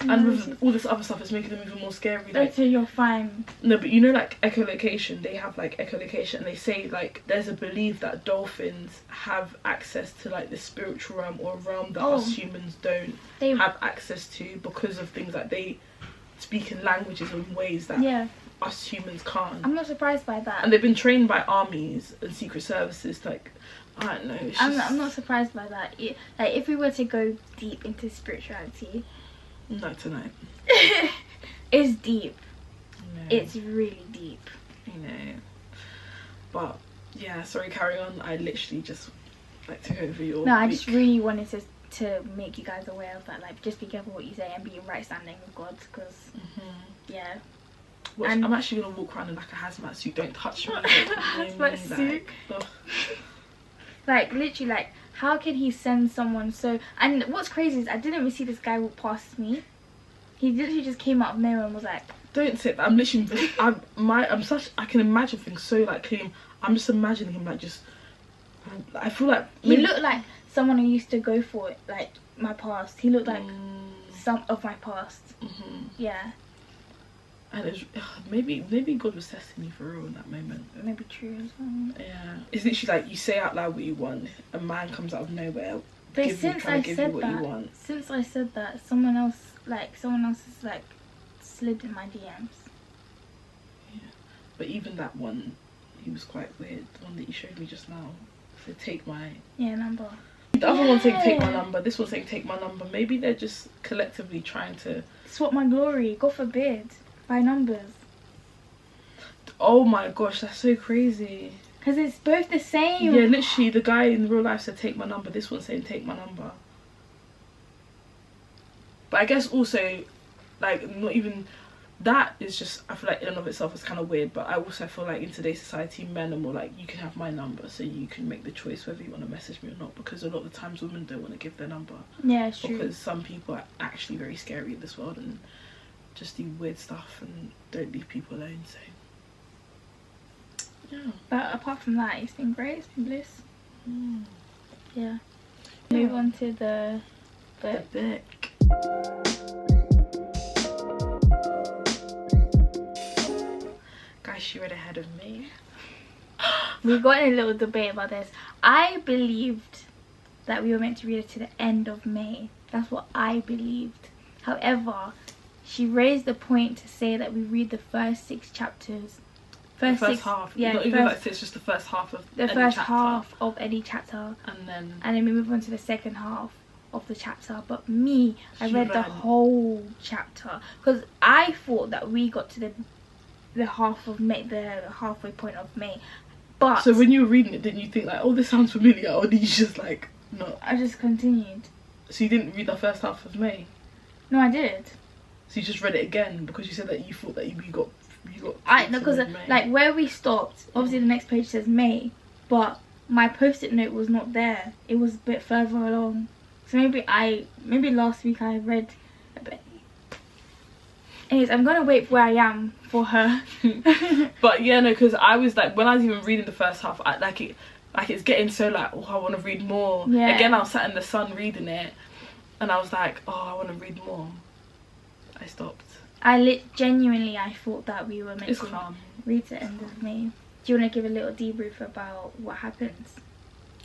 and with all this other stuff, it's making them even more scary. Like, Okay, you're fine. no, but like echolocation, they have like echolocation, and they say like there's a belief that dolphins have access to like the spiritual realm or a realm that us humans don't have access to because of things like they speak in languages in ways that us humans can't. I'm not surprised by that. And they've been trained by armies and secret services to, like, I don't know. It's just... I'm not surprised by that. Like if we were to go deep into spirituality, No, tonight. it's deep. No. It's really deep. You know. But yeah, sorry. Carry on. I literally just like took over your. No, I week. just really wanted to make you guys aware of that. Like, just be careful what you say and be in right standing with God, because yeah. And I'm actually gonna walk around in like a hazmat suit. Don't touch me. Hazmat suit. Like literally, like how can he send someone so? And what's crazy is I didn't even see this guy walk past me. He literally just came out of nowhere and was like, don't say that. I'm literally. I'm such. I can imagine things so like clean. I'm just imagining him like just. I feel like he looked like someone who used to go for it, like my past. He looked like some of my past. Yeah. And it's maybe God was testing you for real in that moment. Maybe true as well. Yeah, it's literally like you say out loud what you want. A man comes out of nowhere, But trying to give you what you want. Since I said that, someone else has like slid in my DMs. Yeah, but even that one, he was quite weird. The one that you showed me just now. So take my number. The other one saying take my number. This one saying take my number. Maybe they're just collectively trying to swap my glory. God forbid. By numbers. Oh my gosh, that's so crazy. Because it's both the same. Yeah, literally, the guy in real life said take my number. This one's saying take my number. But I guess also, like, not even that is just, I feel like in and of itself is kind of weird. But I also feel like in today's society, men are more like, you can have my number, so you can make the choice whether you want to message me or not. Because a lot of the times women don't want to give their number. Yeah, it's true. Because some people are actually very scary in this world and just do weird stuff and don't leave people alone. So yeah. But apart from that, it's been great. It's been bliss. Yeah. Move on to the book. Guys, she read ahead of me. We got in a little debate about this. I believed that we were meant to read it to the end of May. That's what I believed. However, she raised the point to say that we read the first 6 chapters. First half. Yeah, not even like it's just the first half of the first half of any chapter. And then we move on to the second half of the chapter. But me, I read the whole chapter because I thought that we got to the half of May, the halfway point of May. But so when you were reading it, didn't you think like, oh, this sounds familiar, or did you just like not? I just continued. So you didn't read the first half of May? No, I did. So you just read it again because you said that you thought that you got. No, because like where we stopped, obviously the next page says May, but my post-it note was not there. It was a bit further along. So maybe last week I read a bit. Anyways, I'm gonna wait for where I am for her. But yeah, no, because I was like, when I was even reading the first half, it's getting so like, oh, I want to read more. Yeah. Again, I was sat in the sun reading it, and I was like, oh, I want to read more. I stopped. Genuinely, I thought that we were meant to calm. read to the end of May. Do you want to give a little debrief about what happens?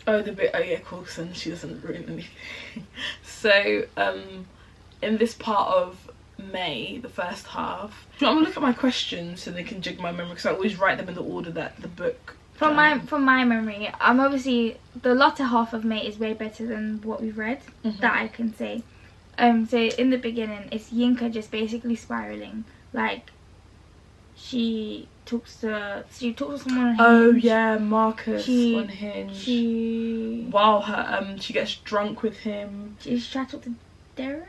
Oh, the bit. Oh yeah, cool. And she doesn't ruin anything. So, in this part of May, the first half. I'm gonna look at my questions so they can jig my memory, because I always write them in the order that the book. From my memory, obviously the latter half of May is way better than what we've read. That I can say. So in the beginning, it's Yinka just basically spiraling. Like, she talks to someone on Hinge. Oh yeah, Marcus on Hinge. While she gets drunk with him. She's trying to talk to Derek.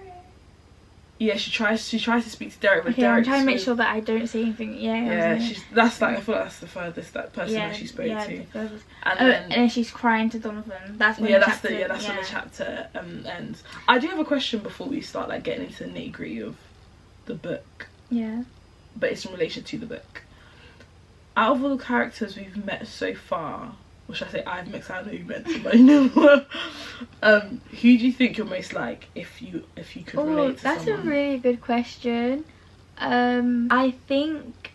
Yeah, she tries to speak to Derek, but okay, Derek. I'm trying to make sure that I don't say anything. Yeah, I feel like that's the furthest that person that she spoke to. The furthest. And then she's crying to Donovan. That's when when the chapter ends. I do have a question before we start like getting into the nitty gritty of the book. Yeah. But it's in relation to the book. Out of all the characters we've met so far, or should I say I've met, I know you met somebody new. Who do you think you're most like if you could relate to that's someone? a really good question. I think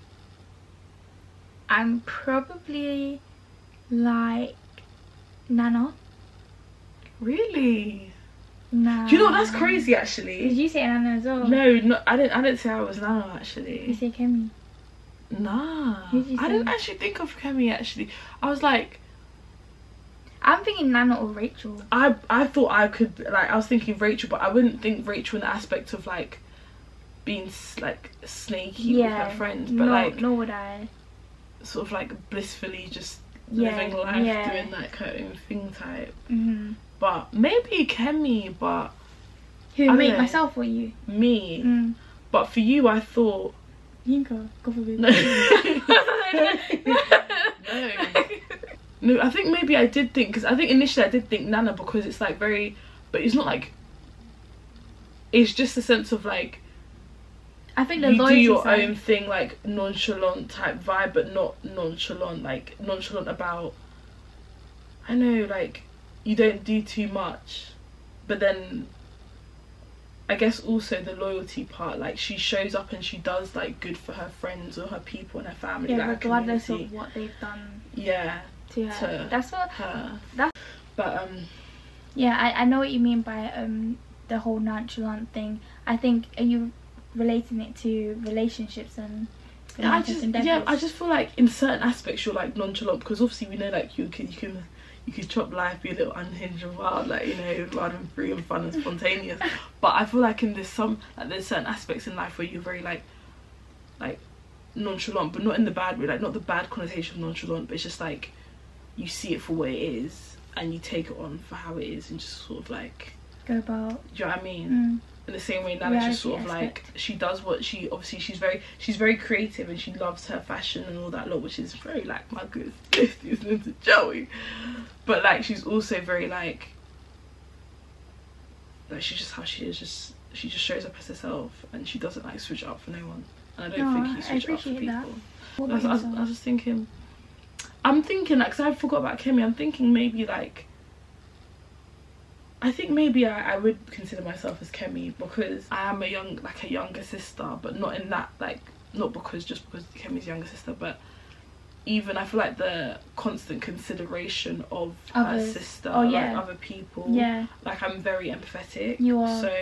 I'm probably like Nana. Really? Nah. Do you know what? That's crazy actually. Did you say Nana as well? No, I didn't say I was Nana actually. You say Kemi. Nah. Who did you say? I didn't actually think of Kemi actually. I was like, I'm thinking Nana or Rachel. I thought I could, like, I was thinking Rachel, but I wouldn't think Rachel in the aspect of like being like snaky with her friends, but nor would I. Sort of like blissfully just living life, doing like her own thing type. But maybe Kemi, but who, me, myself, or you? Me. But for you, I thought Yinka, God forbid. No. No, I think maybe I did think, because I think initially I did think Nana, because it's like very, but it's not like, it's just a sense of like, I think the you do your side. own thing, like nonchalant type vibe, but not nonchalant, like nonchalant about, I know, like you don't do too much, but then I guess also the loyalty part, like she shows up and she does like good for her friends or her people and her family, yeah, like regardless of what they've done. Yeah. To her. That's what her. That's. But yeah, I know what you mean by the whole nonchalant thing. I think, are you relating it to relationships and I just feel like in certain aspects you're like nonchalant, because obviously we know like you could chop life, be a little unhinged and wild, like, you know, wild and free and fun and spontaneous. But I feel like there's certain aspects in life where you're very like nonchalant, but not in the bad way, like not the bad connotation of nonchalant, but it's just like you see it for what it is and you take it on for how it is and just sort of like go about. Do you know what I mean? In the same way, Nana's just sort of like, she does what she, obviously she's very creative and she loves her fashion and all that lot, which is very like my good listening to Joey. But like she's also very like she's just how she is, she just shows up as herself and she doesn't like switch up for no one. And I don't think you switch up for people. I was just thinking, I'm thinking like, because I forgot about Kemi, I'm thinking maybe like, I think maybe I would consider myself as Kemi, because I am a younger sister, but not in that like, not because Kemi's younger sister, but even I feel like the constant consideration of her sister, like other people, like I'm very empathetic. You are. So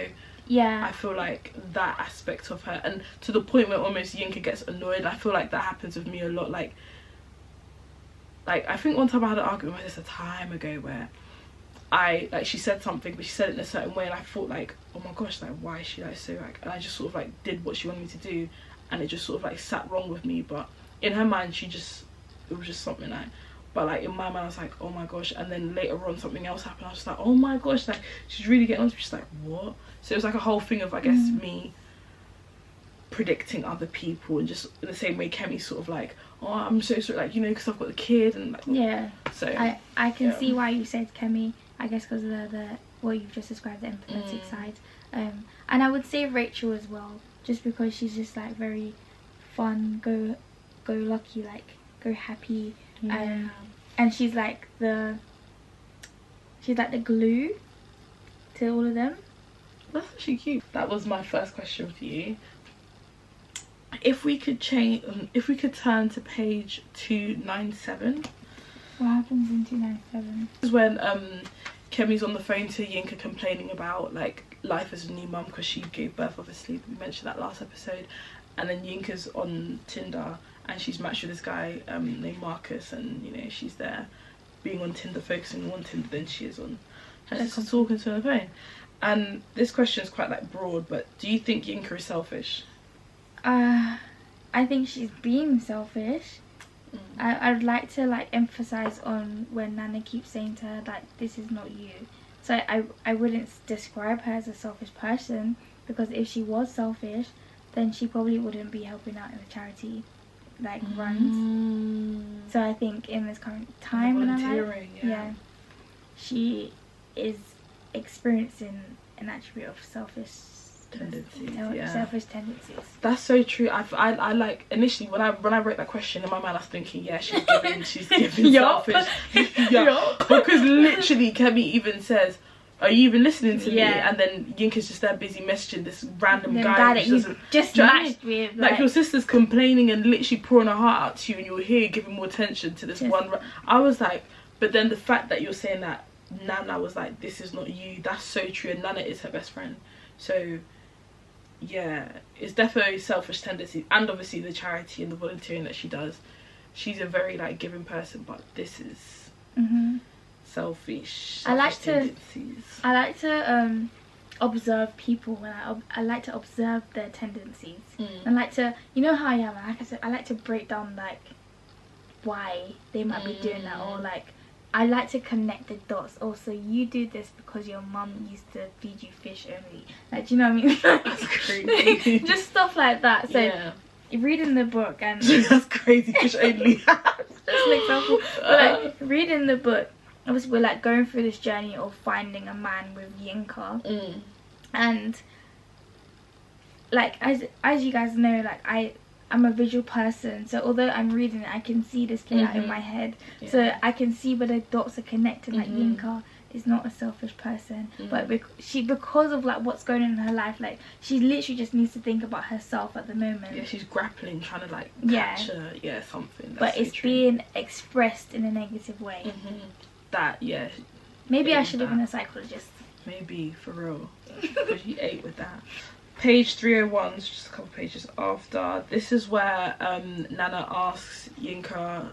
yeah, I feel like that aspect of her, and to the point where almost Yinka gets annoyed. I feel like that happens with me a lot. Like I think one time I had an argument with my sister time ago where she said something, but she said it in a certain way, and I thought like, oh my gosh, like why is she like so like, and I just sort of like did what she wanted me to do, and it just sort of like sat wrong with me. But in her mind, it was just something like, but like in my mind I was like, oh my gosh. And then later on something else happened, I was just like, oh my gosh, like she's really getting on to me. She's like, what? So it was like a whole thing of, I guess, me predicting other people, and just in the same way Kemi sort of like, oh I'm so sorry, like, you know, because I've got the kid, and like, yeah, so I can see why you said Kemi, I guess, because of the what you've just described, the empathetic side. And I would say Rachel as well, just because she's just like very fun, go lucky, like go happy, and she's like the glue to all of them. That's actually cute. That was my first question for you. If we could turn to page 297. What happens in 297? This is when Kemi's on the phone to Yinka complaining about like life as a new mum because she gave birth, obviously. We mentioned that last episode. And then Yinka's on Tinder and she's matched with this guy named Marcus, and you know, she's there being on Tinder, focusing on Tinder than she is on her sister talking to her phone. And this question is quite like broad, but do you think Yinka is selfish? I think she's being selfish. I would like to like emphasize on when Nana keeps saying to her like, this is not you. So I wouldn't describe her as a selfish person, because if she was selfish, then she probably wouldn't be helping out in the charity like runs. So I think in this current time in her life, yeah, she is experiencing an attribute of selfish tendencies. Selfish tendencies. That's so true. I like, initially when I wrote that question in my mind, I was thinking, yeah, she's giving selfish. Because literally Kemi even says, are you even listening to me? And then Yinka's just there busy messaging this random guy that you just matched with. Like your sister's complaining and literally pouring her heart out to you, and you're here giving more attention to this one. I was like, but then the fact that you're saying that Nana was like, this is not you, that's so true. And Nana is her best friend. So yeah, it's definitely selfish tendencies, and obviously the charity and the volunteering that she does. She's a very like giving person, but this is selfish. I like tendencies. I like to observe people when I like to observe their tendencies. I like to, you know how I am, like I said, I like to break down like why they might be doing that, or like I like to connect the dots. Also, you do this because your mum used to feed you fish only. Like, do you know what I mean? That's crazy. Just stuff like that. So, reading the book and that's crazy. Fish only. That's an example. But like reading the book, obviously we're like going through this journey of finding a man with Yinka, and like as you guys know, like I'm a visual person, so although I'm reading it, I can see this play out in my head. So I can see where the dots are connected. Like Yinka is not a selfish person, but because of like what's going on in her life, like she literally just needs to think about herself at the moment. Yeah, she's grappling, trying to like catch something. That's but it's true. being expressed in a negative way. That Maybe I should have been a psychologist. Maybe, for real, because you ate with that. Page 301, just a couple pages after. This is where Nana asks Yinka,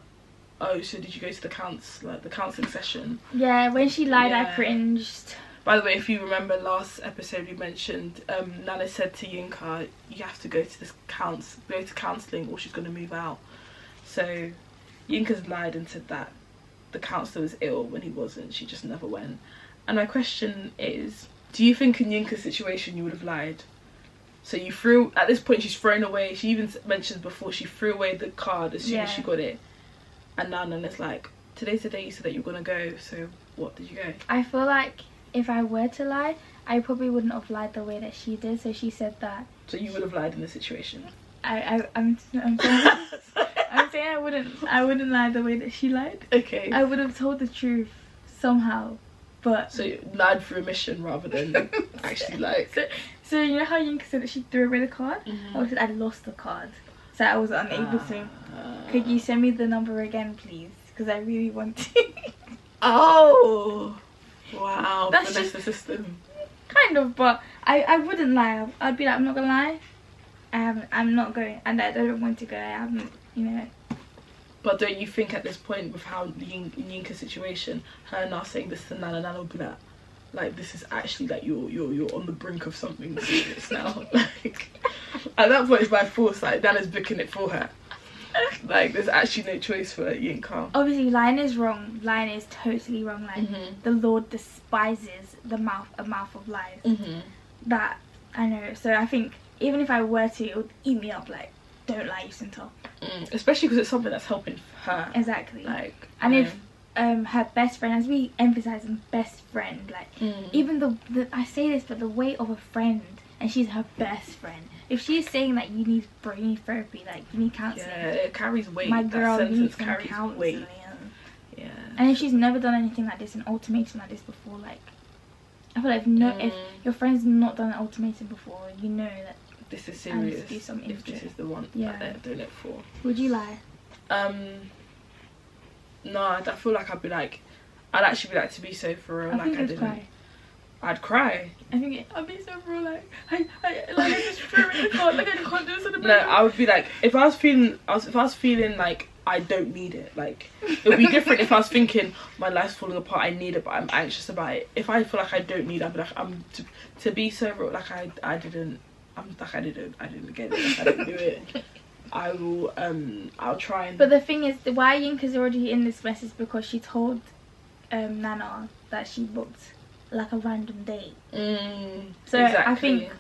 oh, so did you go to the counselling session? Yeah, when she lied, I cringed. By the way, if you remember last episode we mentioned, Nana said to Yinka, you have to go to counselling or she's going to move out. So Yinka's lied and said that the counsellor was ill when he wasn't. She just never went. And my question is, do you think in Yinka's situation you would have lied? So you threw, at this point she's thrown away, she even mentioned before, she threw away the card as soon as she got it. And now Nana's like, today's the day you said that you were going to go, so what, did you go? I feel like if I were to lie, I probably wouldn't have lied the way that she did. So she said that. So you would have lied in this situation? I'm saying I wouldn't lie the way that she lied. Okay. I would have told the truth somehow. But so you lied for omission rather than actually like. So you know how Yinka said that she threw away the card? I said I lost the card, so I was unable to. Could you send me the number again, please? Because I really want to. Oh, wow! That's just the system. Kind of, but I wouldn't lie. I'd be like, I'm not gonna lie. I'm not going, and I don't want to go. I haven't, you know. But don't you think at this point, with how Yinka's situation, her now saying this to Nana will be like this is actually like you're on the brink of something serious now. Like at that point, it's by force. Like Nana's booking it for her. Like there's actually no choice for Yinka. Obviously, lying is wrong. Lying is totally wrong. Like the Lord despises a mouth of lies. That I know. So I think even if I were to, it would eat me up. Like, don't lie, Yusinta. Especially because it's something that's helping her. Exactly. Like, and if her best friend, as we emphasize on best friend, like even the I say this, but the weight of a friend, and she's her best friend. If she's saying that you need brain therapy, like you need counselling, it carries weight. My girl needs some carries counselling. Weight. Yeah. And if she's never done anything like this, an ultimatum like this before, like I feel like if your friend's not done an ultimatum before, you know that this is serious. Do something if this is the one that they're doing it for. Would you lie? No, I feel like I'd be like, I'd actually be like, to be so for real, I like think I I'd didn't. cry. I'd cry. I think I'd be so for real, like I just feel it. I can't do something. No, I would be like, if I was feeling like I don't need it, like it would be different if I was thinking my life's falling apart, I need it, but I'm anxious about it. If I feel like I don't need it, I'd be like, to be so real, like I didn't get it, like, I didn't do it. I will I'll try and. But the thing is, why Yinka's already in this mess is because she told Nana that she booked like a random date. So exactly. I think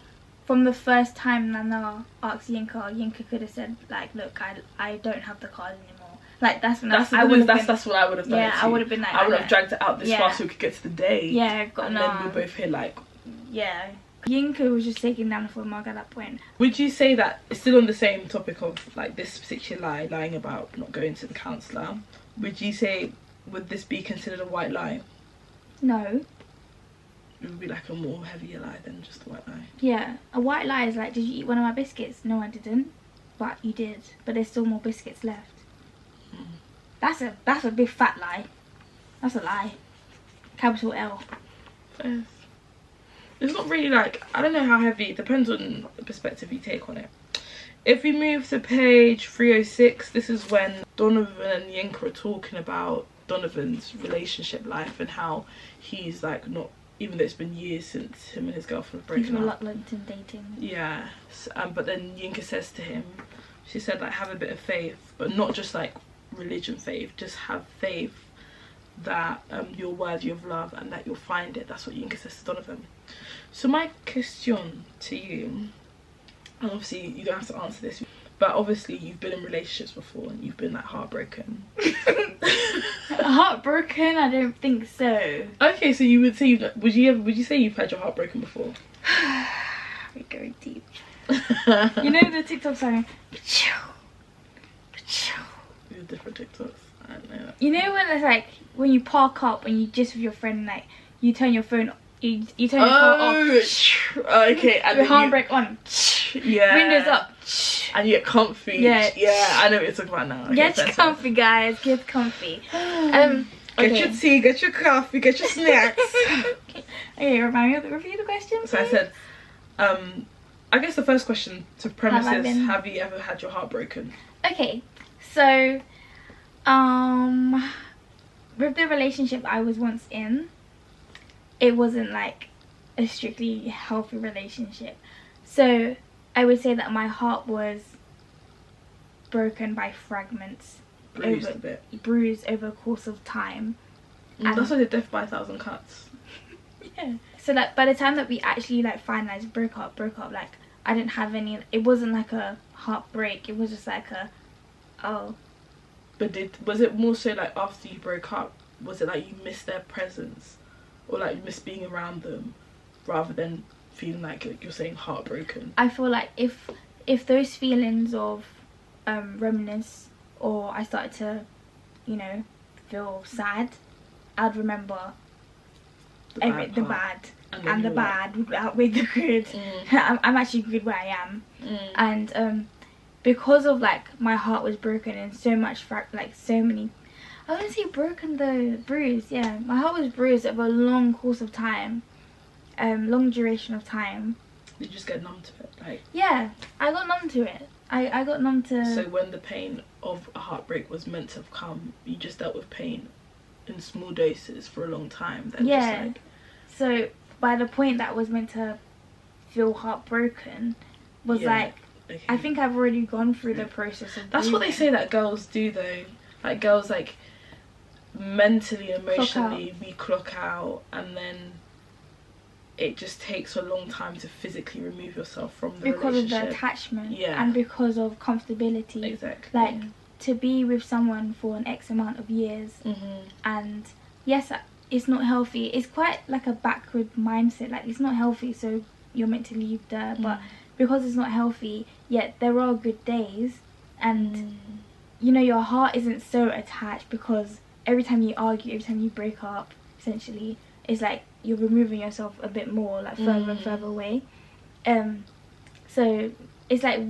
from the first time Nana asked Yinka could have said like, look, I don't have the card anymore. Like that's what I would have done. Yeah, I would have been like, I would have dragged it out this far so we could get to the day. Yeah, then we both hit like. Yeah. Yinka was just taking Nana for a mug at that point. Would you say that, still on the same topic of like this particular lying about not going to the counsellor, would this be considered a white lie? No. It would be like a more heavier lie than just a white lie. Yeah, a white lie is like, did you eat one of my biscuits? No, I didn't. But you did. But there's still more biscuits left. That's a big fat lie. That's a lie. Capital L. Yes. It's not really like, I don't know how heavy, it depends on the perspective you take on it. If we move to page 306, this is when Donovan and Yinka are talking about Donovan's relationship life and how he's like not, even though it's been years since him and his girlfriend have broken He's up. reluctant in dating. Yeah, but then Yinka says to him, she said like, have a bit of faith, but not just like religion faith, just have faith that you're worthy of love and that you'll find it. That's what Yinka says to Donovan. So my question to you, and obviously you don't have to answer this, but obviously you've been in relationships before and you've been like heartbroken. Heartbroken? I don't think so. Okay, so you would say would you say you've had your heart broken before? We're going deep. You know the TikTok song? With different TikToks. I don't know. You know when it's like when you park up and you just with your friend, like you turn your phone, you turn your car off. Okay, and your handbrake on. Yeah. Windows up. And you get comfy. Yeah. I know what you're talking about now. Okay, get comfy, guys. Get comfy. Get your tea, get your coffee, get your snacks. Okay, repeat the question. So I said, I guess the first question to premise is, have you ever had your heart broken? Okay, so with the relationship I was once in, it wasn't like a strictly healthy relationship. So I would say that my heart was broken by fragments. Bruised over a course of time. And that's like a death by 1,000 cuts. Yeah. So like by the time that we actually like finalized broke up, like I didn't have any, it wasn't like a heartbreak, it was just like a, oh. But was it more so like after you broke up, was it like you missed their presence? Or like you missed being around them rather than feeling like you're saying heartbroken? I feel like if those feelings of reminisce, or I started to, you know, feel sad, I'd remember the bad. And the bad would outweigh the good. I'm actually good where I am. And because of like my heart was broken and so much so many, I wouldn't say broken though, bruised. Yeah, my heart was bruised over a long course of time, long duration of time. You just get numb to it, like. Yeah, I got numb to it. I got numb to. So when the pain of a heartbreak was meant to have come, you just dealt with pain in small doses for a long time. Then yeah. Just like... So by the point that I was meant to feel heartbroken, was like, okay. I think I've already gone through the process of. That's what they say that girls do though. Like girls like mentally, emotionally, we clock out, and then it just takes a long time to physically remove yourself from the because relationship. Of the attachment, yeah, and because of comfortability. Exactly. Like to be with someone for an X amount of years, and yes, it's not healthy. It's quite like a backward mindset. Like it's not healthy, so you're meant to leave there. But because it's not healthy, yet there are good days, and you know your heart isn't so attached because every time you argue, every time you break up, essentially, it's like you're removing yourself a bit more, like further and further away. So it's like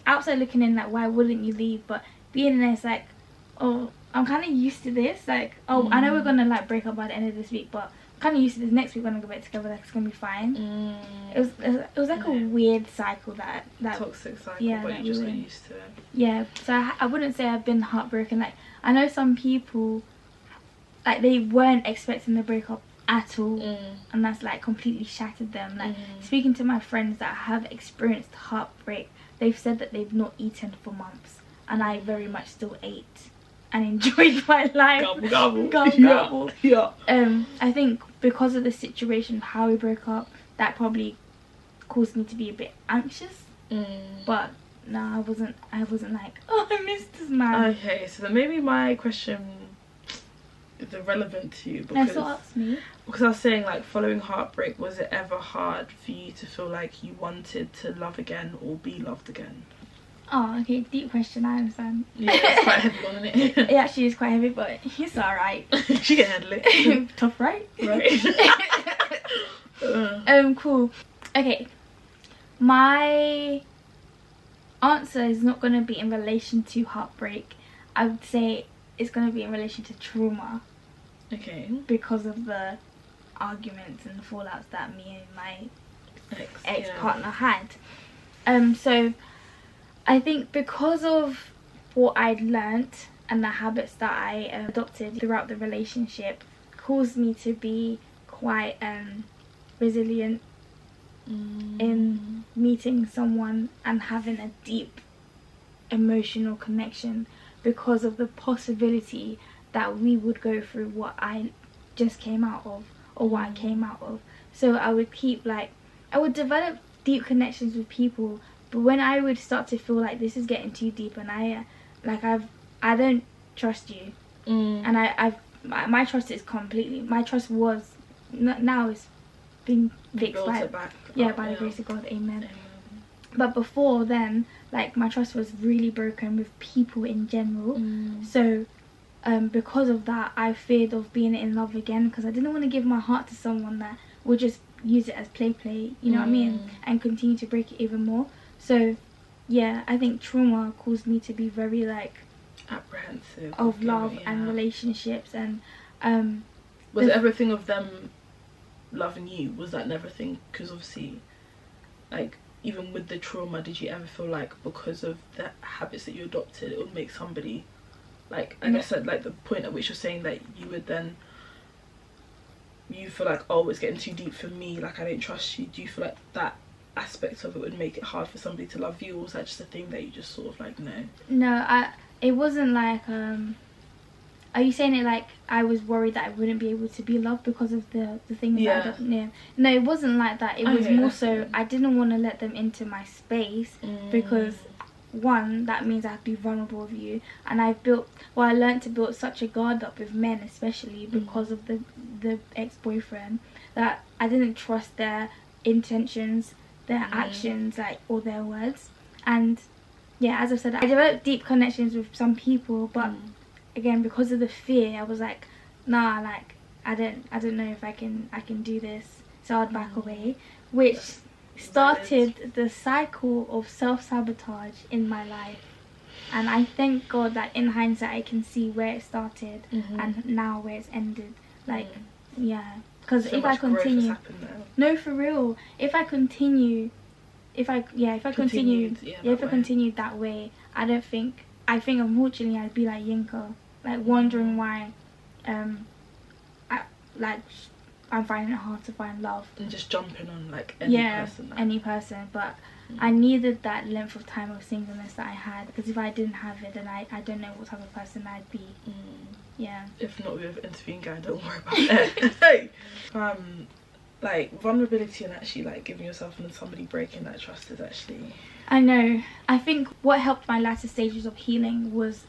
outside looking in, like why wouldn't you leave? But being in there, it's like, oh, I'm kind of used to this. Like, oh, I know we're gonna like break up by the end of this week, but I'm kind of used to this. Next week we're gonna go back together. Like, it's gonna be fine. It was like a weird cycle that toxic cycle. Yeah, but you just got used to it. Yeah, so I wouldn't say I've been heartbroken. Like, I know some people, like, they weren't expecting the breakup at all, and that's like completely shattered them. Like, speaking to my friends that have experienced heartbreak, they've said that they've not eaten for months, and I very much still ate and enjoyed my life. Gobble, gobble. Gobble, gobble. Yeah. I think because of the situation, how we broke up, that probably caused me to be a bit anxious. But no, I wasn't like, oh, I miss this man. Okay, so then maybe my question is irrelevant to you, because ask me. Because I was saying, like, following heartbreak, was it ever hard for you to feel like you wanted to love again or be loved again? Oh, okay, deep question, I understand. Yeah, it's quite a heavy one, isn't it? It actually is quite heavy, but it's alright. She can handle it. Tough, right? Right. Cool. Okay, my answer is not going to be in relation to heartbreak. I would say it's going to be in relation to trauma. Okay. Because of the arguments and the fallouts that me and my ex-partner had. So I think because of what I'd learnt and the habits that I adopted throughout the relationship caused me to be quite resilient in meeting someone and having a deep emotional connection, because of the possibility that we would go through what I just came out of, or what I came out of. So I would develop deep connections with people, but when I would start to feel like this is getting too deep and I don't trust you, and my trust is completely, my trust was, now is being fixed by the grace of God, amen. But before then, like, my trust was really broken with people in general. So because of that, I feared of being in love again, because I didn't want to give my heart to someone that would just use it as play, you know what I mean, and continue to break it even more. So yeah, I think trauma caused me to be very like apprehensive of love and relationships. And was it everything of them loving you? Was that never thing? Because obviously, like, even with the trauma, did you ever feel like because of the habits that you adopted, it would make somebody, like, I guess at like the point at which you're saying that you would then, you feel like, oh, it's getting too deep for me, like, I don't trust you. Do you feel like that aspect of it would make it hard for somebody to love you, or was that just a thing that you just sort of like, no? It wasn't like are you saying it like I was worried that I wouldn't be able to be loved because of the things that I don't, no, it wasn't like that. It was more so I didn't want to let them into my space, because one, that means I have to be vulnerable with you, and I learned to build such a guard up with men, especially because of the ex-boyfriend, that I didn't trust their intentions, their actions, like, or their words. And yeah, as I said, I developed deep connections with some people, but again, because of the fear, I was like, nah, like, I don't know if I can do this, so I'd back away, which started the cycle of self-sabotage in my life. And I thank God that in hindsight I can see where it started and now where it's ended. Like, yeah, because if I continue, no, for real, if I continued that way, I think unfortunately I'd be like Yinka, like wondering why I'm finding it hard to find love and just jumping on like any person. But I needed that length of time of singleness that I had, because if I didn't have it, then I don't know what type of person I'd be. If not with interviewing guy, don't worry about that. Like, vulnerability and actually like giving yourself and somebody breaking that trust is actually, I know, I think what helped my latter stages of healing was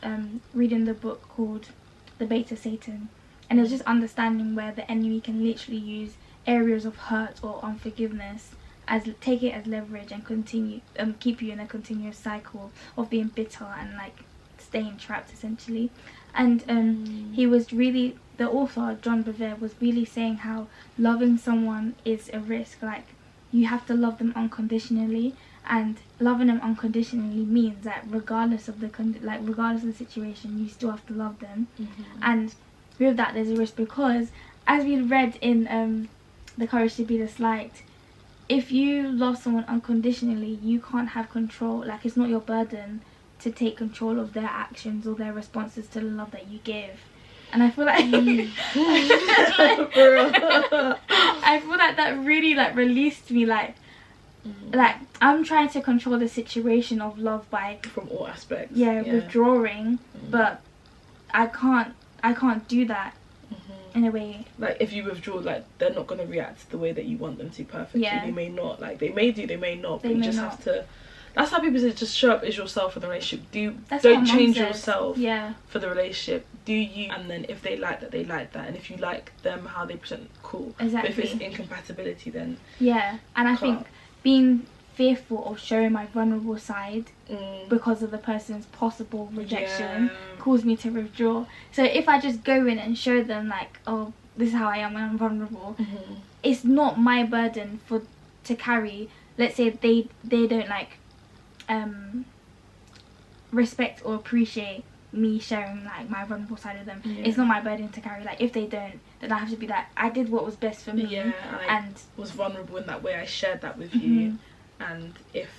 reading the book called The Bait of Satan. And it was just understanding where the enemy can literally use areas of hurt or unforgiveness, take it as leverage, and continue keep you in a continuous cycle of being bitter and like staying trapped, essentially. And he was really, the author John Bevere was really saying how loving someone is a risk. Like, you have to love them unconditionally, And loving them unconditionally means that regardless of regardless of the situation, you still have to love them. And with that, there's a risk, because as we read in The Courage to Be Disliked, if you love someone unconditionally, you can't have control. Like, it's not your burden to take control of their actions or their responses to the love that you give. And I feel like I feel like that really like released me. Like I'm trying to control the situation of love by, from all aspects, withdrawing, but I can't do that in a way. Like, if you withdraw, like, they're not going to react the way that you want them to perfectly. They may not, like, they may do, they may not, but you just have to. That's how people say, just show up as yourself for the relationship. Don't change yourself for the relationship. Do you, and then if they like that, they like that, and if you like them how they present, cool. Exactly. But if it's incompatibility, then and I think being fearful of showing my vulnerable side because of the person's possible rejection caused me to withdraw. So if I just go in and show them, like, oh, this is how I am when I'm vulnerable, it's not my burden to carry. Let's say they don't like respect or appreciate me sharing like my vulnerable side of them. It's not my burden to carry. Like, if they don't, then I have to be like, I did what was best for me, and was vulnerable in that way. I shared that with you, and if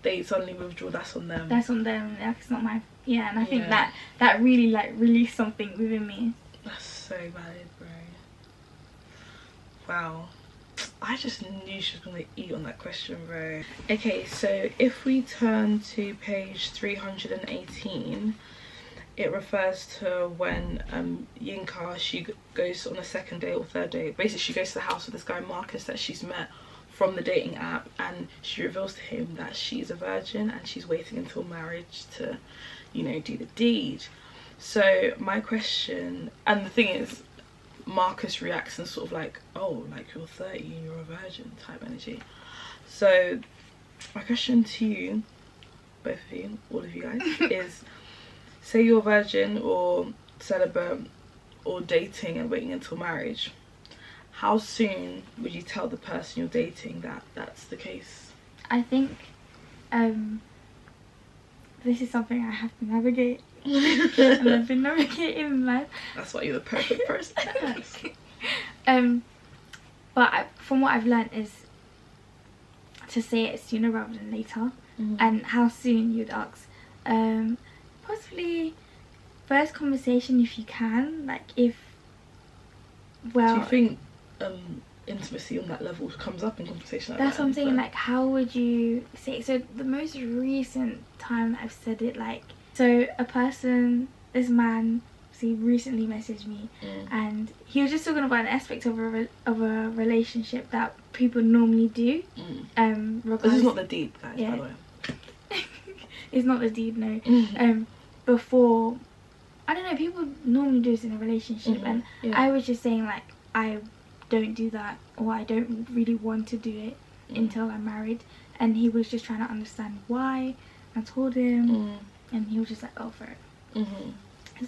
they suddenly withdraw, that's on them. Like, it's not my and I think that really like released something within me. That's so valid, bro. Wow, I just knew she was gonna eat on that question, bro. Okay, so if we turn to page 318, it refers to when Yinka, she goes on a second day or third day. Basically, she goes to the house with this guy Marcus that she's met from the dating app, and she reveals to him that she's a virgin and she's waiting until marriage to, you know, do the deed. So my question, and the thing is, Marcus reacts and sort of like, oh, like, you're 30 and you're a virgin type energy. So my question to you, both of you, all of you guys, is, say you're a virgin or celibate or dating and waiting until marriage, how soon would you tell the person you're dating that that's the case? I think this is something I have to navigate. And I've been navigating in life. That's why you're the perfect person to ask. But from what I've learned is to say it sooner rather than later. And how soon you'd ask. Possibly first conversation if you can. Like, if, well, do you think intimacy on that level comes up in conversation like that? That's what I'm saying. Like, how would you say? So the most recent time that I've said it, like, so this man, he recently messaged me, and he was just talking about an aspect of a relationship that people normally do. This is not the deed, guys, by the way. It's not the deed, no. Before, I don't know, people normally do this in a relationship, and I was just saying, like, I don't do that, or I don't really want to do it until I'm married. And he was just trying to understand why. I told him, and he was just like, go for it.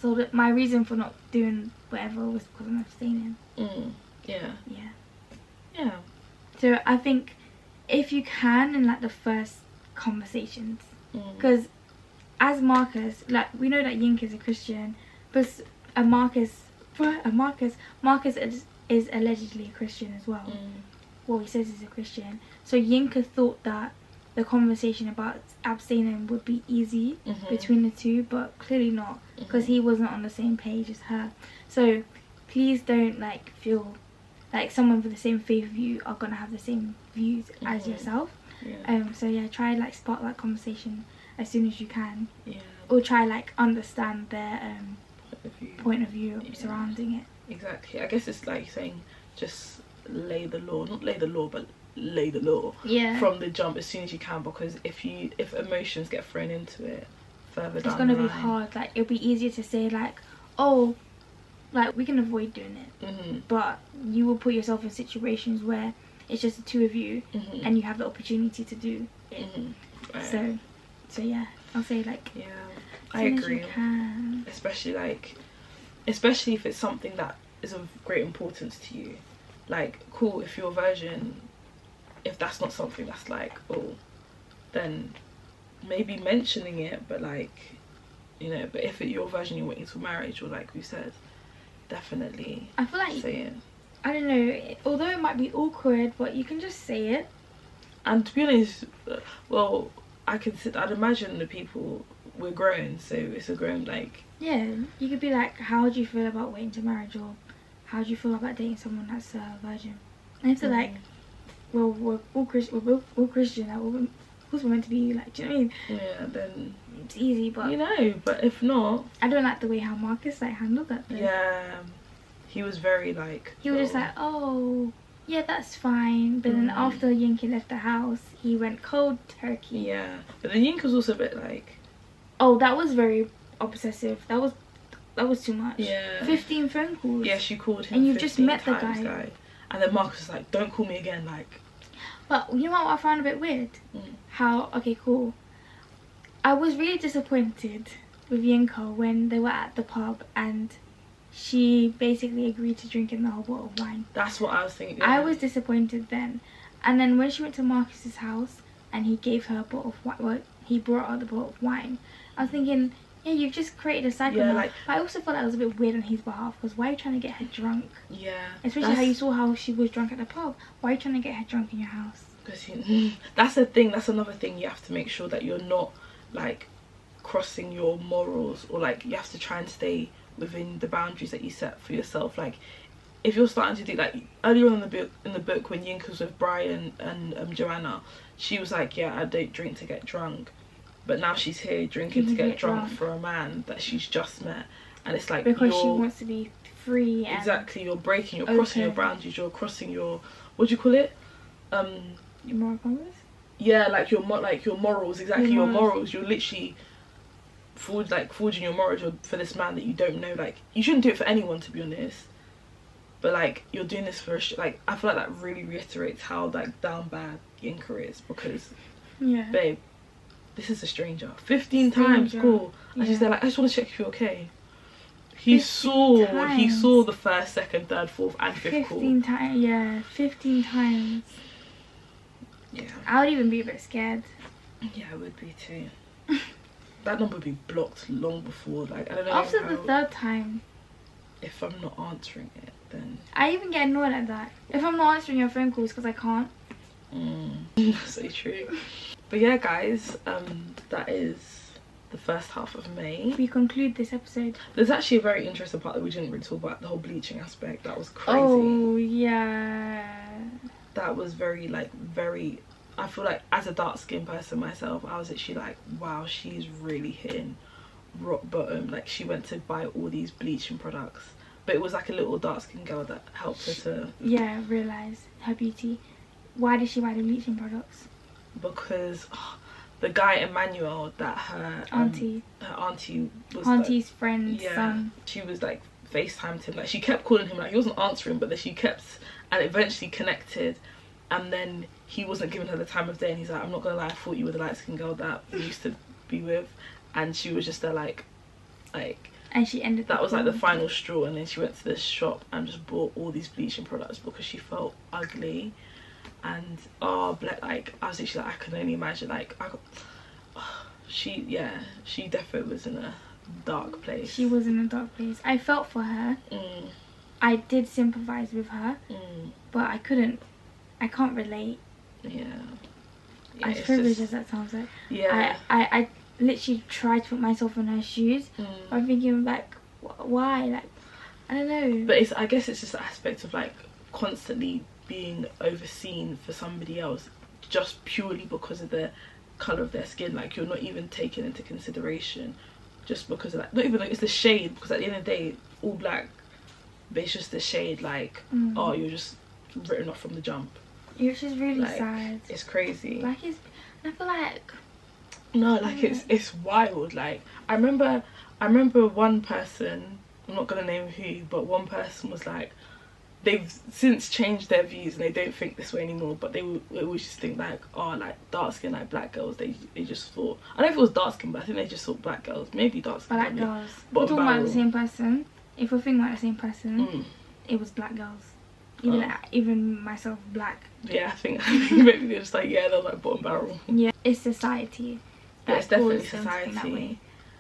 So my reason for not doing whatever was because I'm abstaining. Yeah. So I think if you can, in like the first conversations, because as Marcus, like, we know that Yinka is a Christian, but Marcus is allegedly a Christian as well. Well, he says he's a Christian. So Yinka thought that the conversation about abstaining would be easy between the two, but clearly not, because he wasn't on the same page as her. So please don't like feel like someone with the same faith of you are gonna have the same views as yourself. So yeah, try like spark that conversation as soon as you can, or try like understand their point of view surrounding it. Exactly. I guess it's like saying, just lay the law, not lay the law, but lay the law from the jump as soon as you can, because if emotions get thrown into it further down, it's gonna be hard. Like, it'll be easier to say like, oh, like, we can avoid doing it, but you will put yourself in situations where it's just the two of you, and you have the opportunity to do it. Right. So yeah, I'll say like, I agree. Especially if it's something that is of great importance to you. Like, cool, if you're a virgin, if that's not something that's like, oh, then maybe mentioning it, but like, you know, but if your version you're waiting till marriage, or like we said, definitely I feel like, say it. I don't know, although it might be awkward, but you can just say it. And to be honest, well, I'd imagine the people, we're grown, so it's a grown, like... Yeah, you could be like, how do you feel about waiting to marriage, or how do you feel about dating someone that's a virgin? And if they're like, well, we're all Christian, like, who's meant to be, like, do you know what I mean? Yeah, then... It's easy, but... You know, but if not... I don't like the way how Marcus, like, handled that though. Yeah, he was very, like... He was just like, oh, yeah, that's fine. But then after Yinka left the house, he went cold turkey. Yeah, but then Yinka's also a bit like... Oh, that was very obsessive. That was too much. Yeah. 15 phone calls. Yeah, she called him and you just met the guy. And then Marcus was like, don't call me again, like... But you know what I found a bit weird? How, okay, cool. I was really disappointed with Yinka when they were at the pub and she basically agreed to drinking the whole bottle of wine. That's what I was thinking. I was disappointed then. And then when she went to Marcus's house and he gave her a bottle of wine, well, he brought out the bottle of wine, I was thinking, yeah, you've just created a cycle now. Like, but I also felt that was a bit weird on his behalf, because why are you trying to get her drunk? Yeah. Especially how you saw how she was drunk at the pub. Why are you trying to get her drunk in your house? Because that's the thing, that's another thing you have to make sure that you're not, like, crossing your morals, or, like, you have to try and stay within the boundaries that you set for yourself. Like, if you're starting to do, like, earlier on in the book when Yinka was with Brian and Joanna, she was like, yeah, I don't drink to get drunk. But now she's here drinking to get drunk for a man that she's just met. And it's like, because she wants to be free. And exactly, you're crossing your boundaries, you're crossing your, what do you call it? Your moral compass? Yeah, like your morals, exactly, your morals. You're literally forging your morals for this man that you don't know. Like, you shouldn't do it for anyone, to be honest. But, like, you're doing this for like, I feel like that really reiterates how, like, down bad Yinka is, because, babe, this is a stranger. 15 times, cool. And she's there like, I just want to check if you're okay. He saw the first, second, third, fourth, and fifth call. 15 times, yeah, 15 times. Yeah. I would even be a bit scared. Yeah, I would be too. That number would be blocked long before, like, I don't know. After the third time. If I'm not answering it, then... I even get annoyed at that. If I'm not answering your phone calls because I can't. That's so true. But yeah, guys, that is the first half of May. We conclude this episode. There's actually a very interesting part that we didn't really talk about, the whole bleaching aspect. That was crazy. Oh, yeah. That was very, I feel like as a dark skinned person myself, I was actually like, wow, she's really hitting rock bottom. Like, she went to buy all these bleaching products, but it was like a little dark skinned girl that helped her to realise her beauty. Why did she buy the bleaching products? Because the guy Emmanuel, that her auntie was auntie's friend's son, she was like FaceTimed him, like she kept calling him, like he wasn't answering, but then she kept, and eventually connected, and then he wasn't giving her the time of day, and he's like, I'm not gonna lie, I thought you were the light skinned girl that we used to be with. And she was just there like and she ended that was like the final straw. And then she went to this shop and just bought all these bleaching products because she felt ugly. And like I was literally like, I can only imagine, like she definitely was in a dark place. She was in a dark place. I felt for her. I did sympathize with her, but I can't relate. As privileged as that sounds, like, I literally tried to put myself in her shoes. I'm thinking, like, why? Like, I don't know. But I guess it's just the aspect of, like, constantly being overseen for somebody else just purely because of the colour of their skin. Like, you're not even taken into consideration just because of that. Not even like it's the shade, because at the end of the day, all black, but it's just the shade, like, oh, you're just written off from the jump. Which is really sad. It's crazy. Black is, I feel like, no, like it's wild. Like, I remember one person, I'm not gonna name who, but one person was like, they've since changed their views and they don't think this way anymore, but they always just think like, oh, like dark skin, like black girls, they just thought, I don't know if it was dark skin, but I think they just thought black girls, maybe dark skin, black girls. We're talking about the same person. If we're thinking about the same person, it was black girls. Even myself, black. Yeah, I think maybe they're just like, yeah, they're like bottom barrel. Yeah, it's society. Yeah, it's definitely caused them to think that way.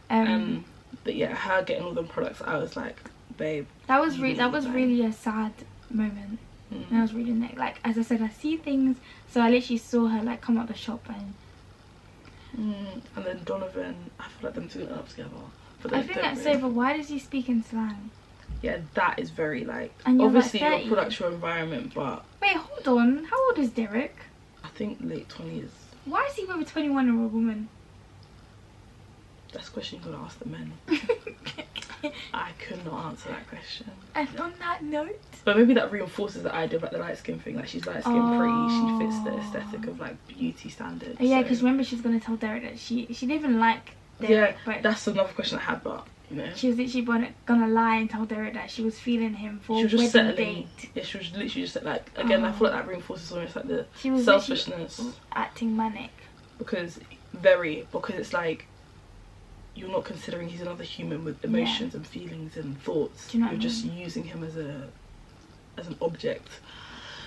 society. But yeah, her getting all them products, I was like, babe. That was really a sad moment. And I was reading it. Like, as I said, I see things. So I literally saw her like come out the shop and. And then Donovan, I feel like them two are up together. But I think that's so. But why does he speak in slang? Yeah, that is very like. And obviously, like your product, your environment, but. Wait, hold on. How old is Derek? I think late 20s. Why is he with a 21-year-old woman? That's a question you gotta ask the men. I could not answer that question. And on that note, but maybe that reinforces the idea about the light skin thing. Like, she's light skin, pretty. She fits the aesthetic of like beauty standards. Yeah, because remember she's gonna tell Derek that she didn't even like Derek. Yeah, but that's another question I had. But you know, she was literally gonna lie and tell Derek that she was feeling him for she was just wedding settling. date. Yeah, she was literally just like, again, I feel like that reinforces almost like the she was selfishness, acting manic. Because it's like, you're not considering he's another human with emotions and feelings and thoughts. You're just using him as an object.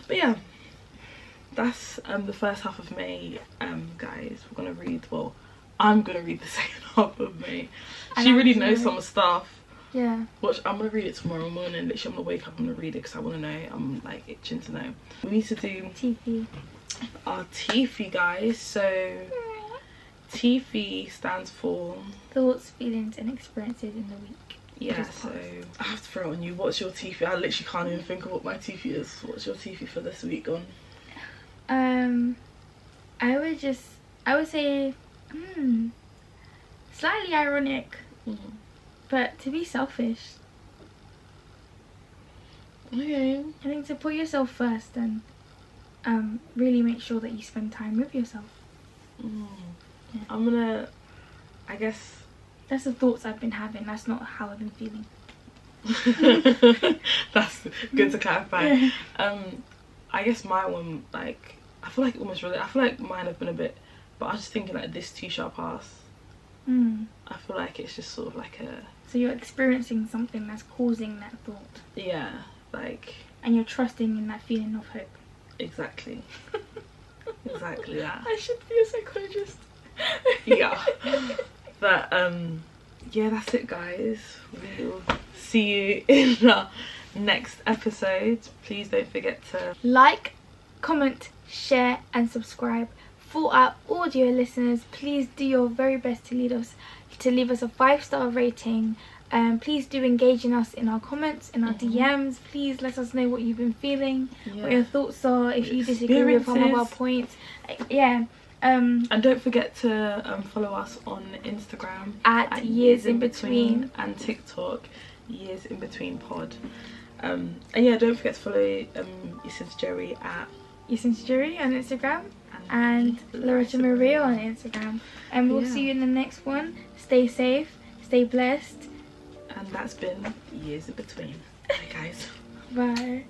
But yeah, that's the first half of May, guys. We're gonna read. Well, I'm gonna read the second half of May. She really knows some stuff. Yeah. Which I'm gonna read it tomorrow morning. Literally, I'm gonna wake up and I'm gonna read it because I want to know. I'm like itching to know. We need to do our TIFI, guys. So TIFI stands for thoughts, feelings, and experiences in the week. Yeah. So I have to throw it on you. What's your TIFI? I literally can't even think of what my TIFI is. What's your TIFI for this week on? I would say slightly ironic, but to be selfish. Okay. I think to put yourself first and really make sure that you spend time with yourself. Yeah. I'm gonna, I guess that's the thoughts I've been having. That's not how I've been feeling. That's good to clarify. I guess my one, like, I feel like almost really, I feel like mine have been a bit, but I was just thinking like this too shall pass. I feel like it's just sort of like a. So you're experiencing something that's causing that thought. Yeah, like. And you're trusting in that feeling of hope. Exactly. Exactly that. I should be a psychologist. Yeah. But yeah, that's it, guys. We'll see you in the next episode. Please don't forget to like, comment, share and subscribe. For our audio listeners, please do your very best to leave us a 5-star rating. Please do engage in us in our comments, in our DMs. Please let us know what you've been feeling, what your thoughts are, if you disagree with some of our points. And don't forget to follow us on Instagram at YearsInBetween and TikTok YearsInBetweenPod. And yeah, don't forget to follow Since Jerry at Since Jerry on Instagram and Loretta Maria on Instagram. And we'll see you in the next one. Stay safe, stay blessed. And that's been Years in Between. Bye, guys. Bye.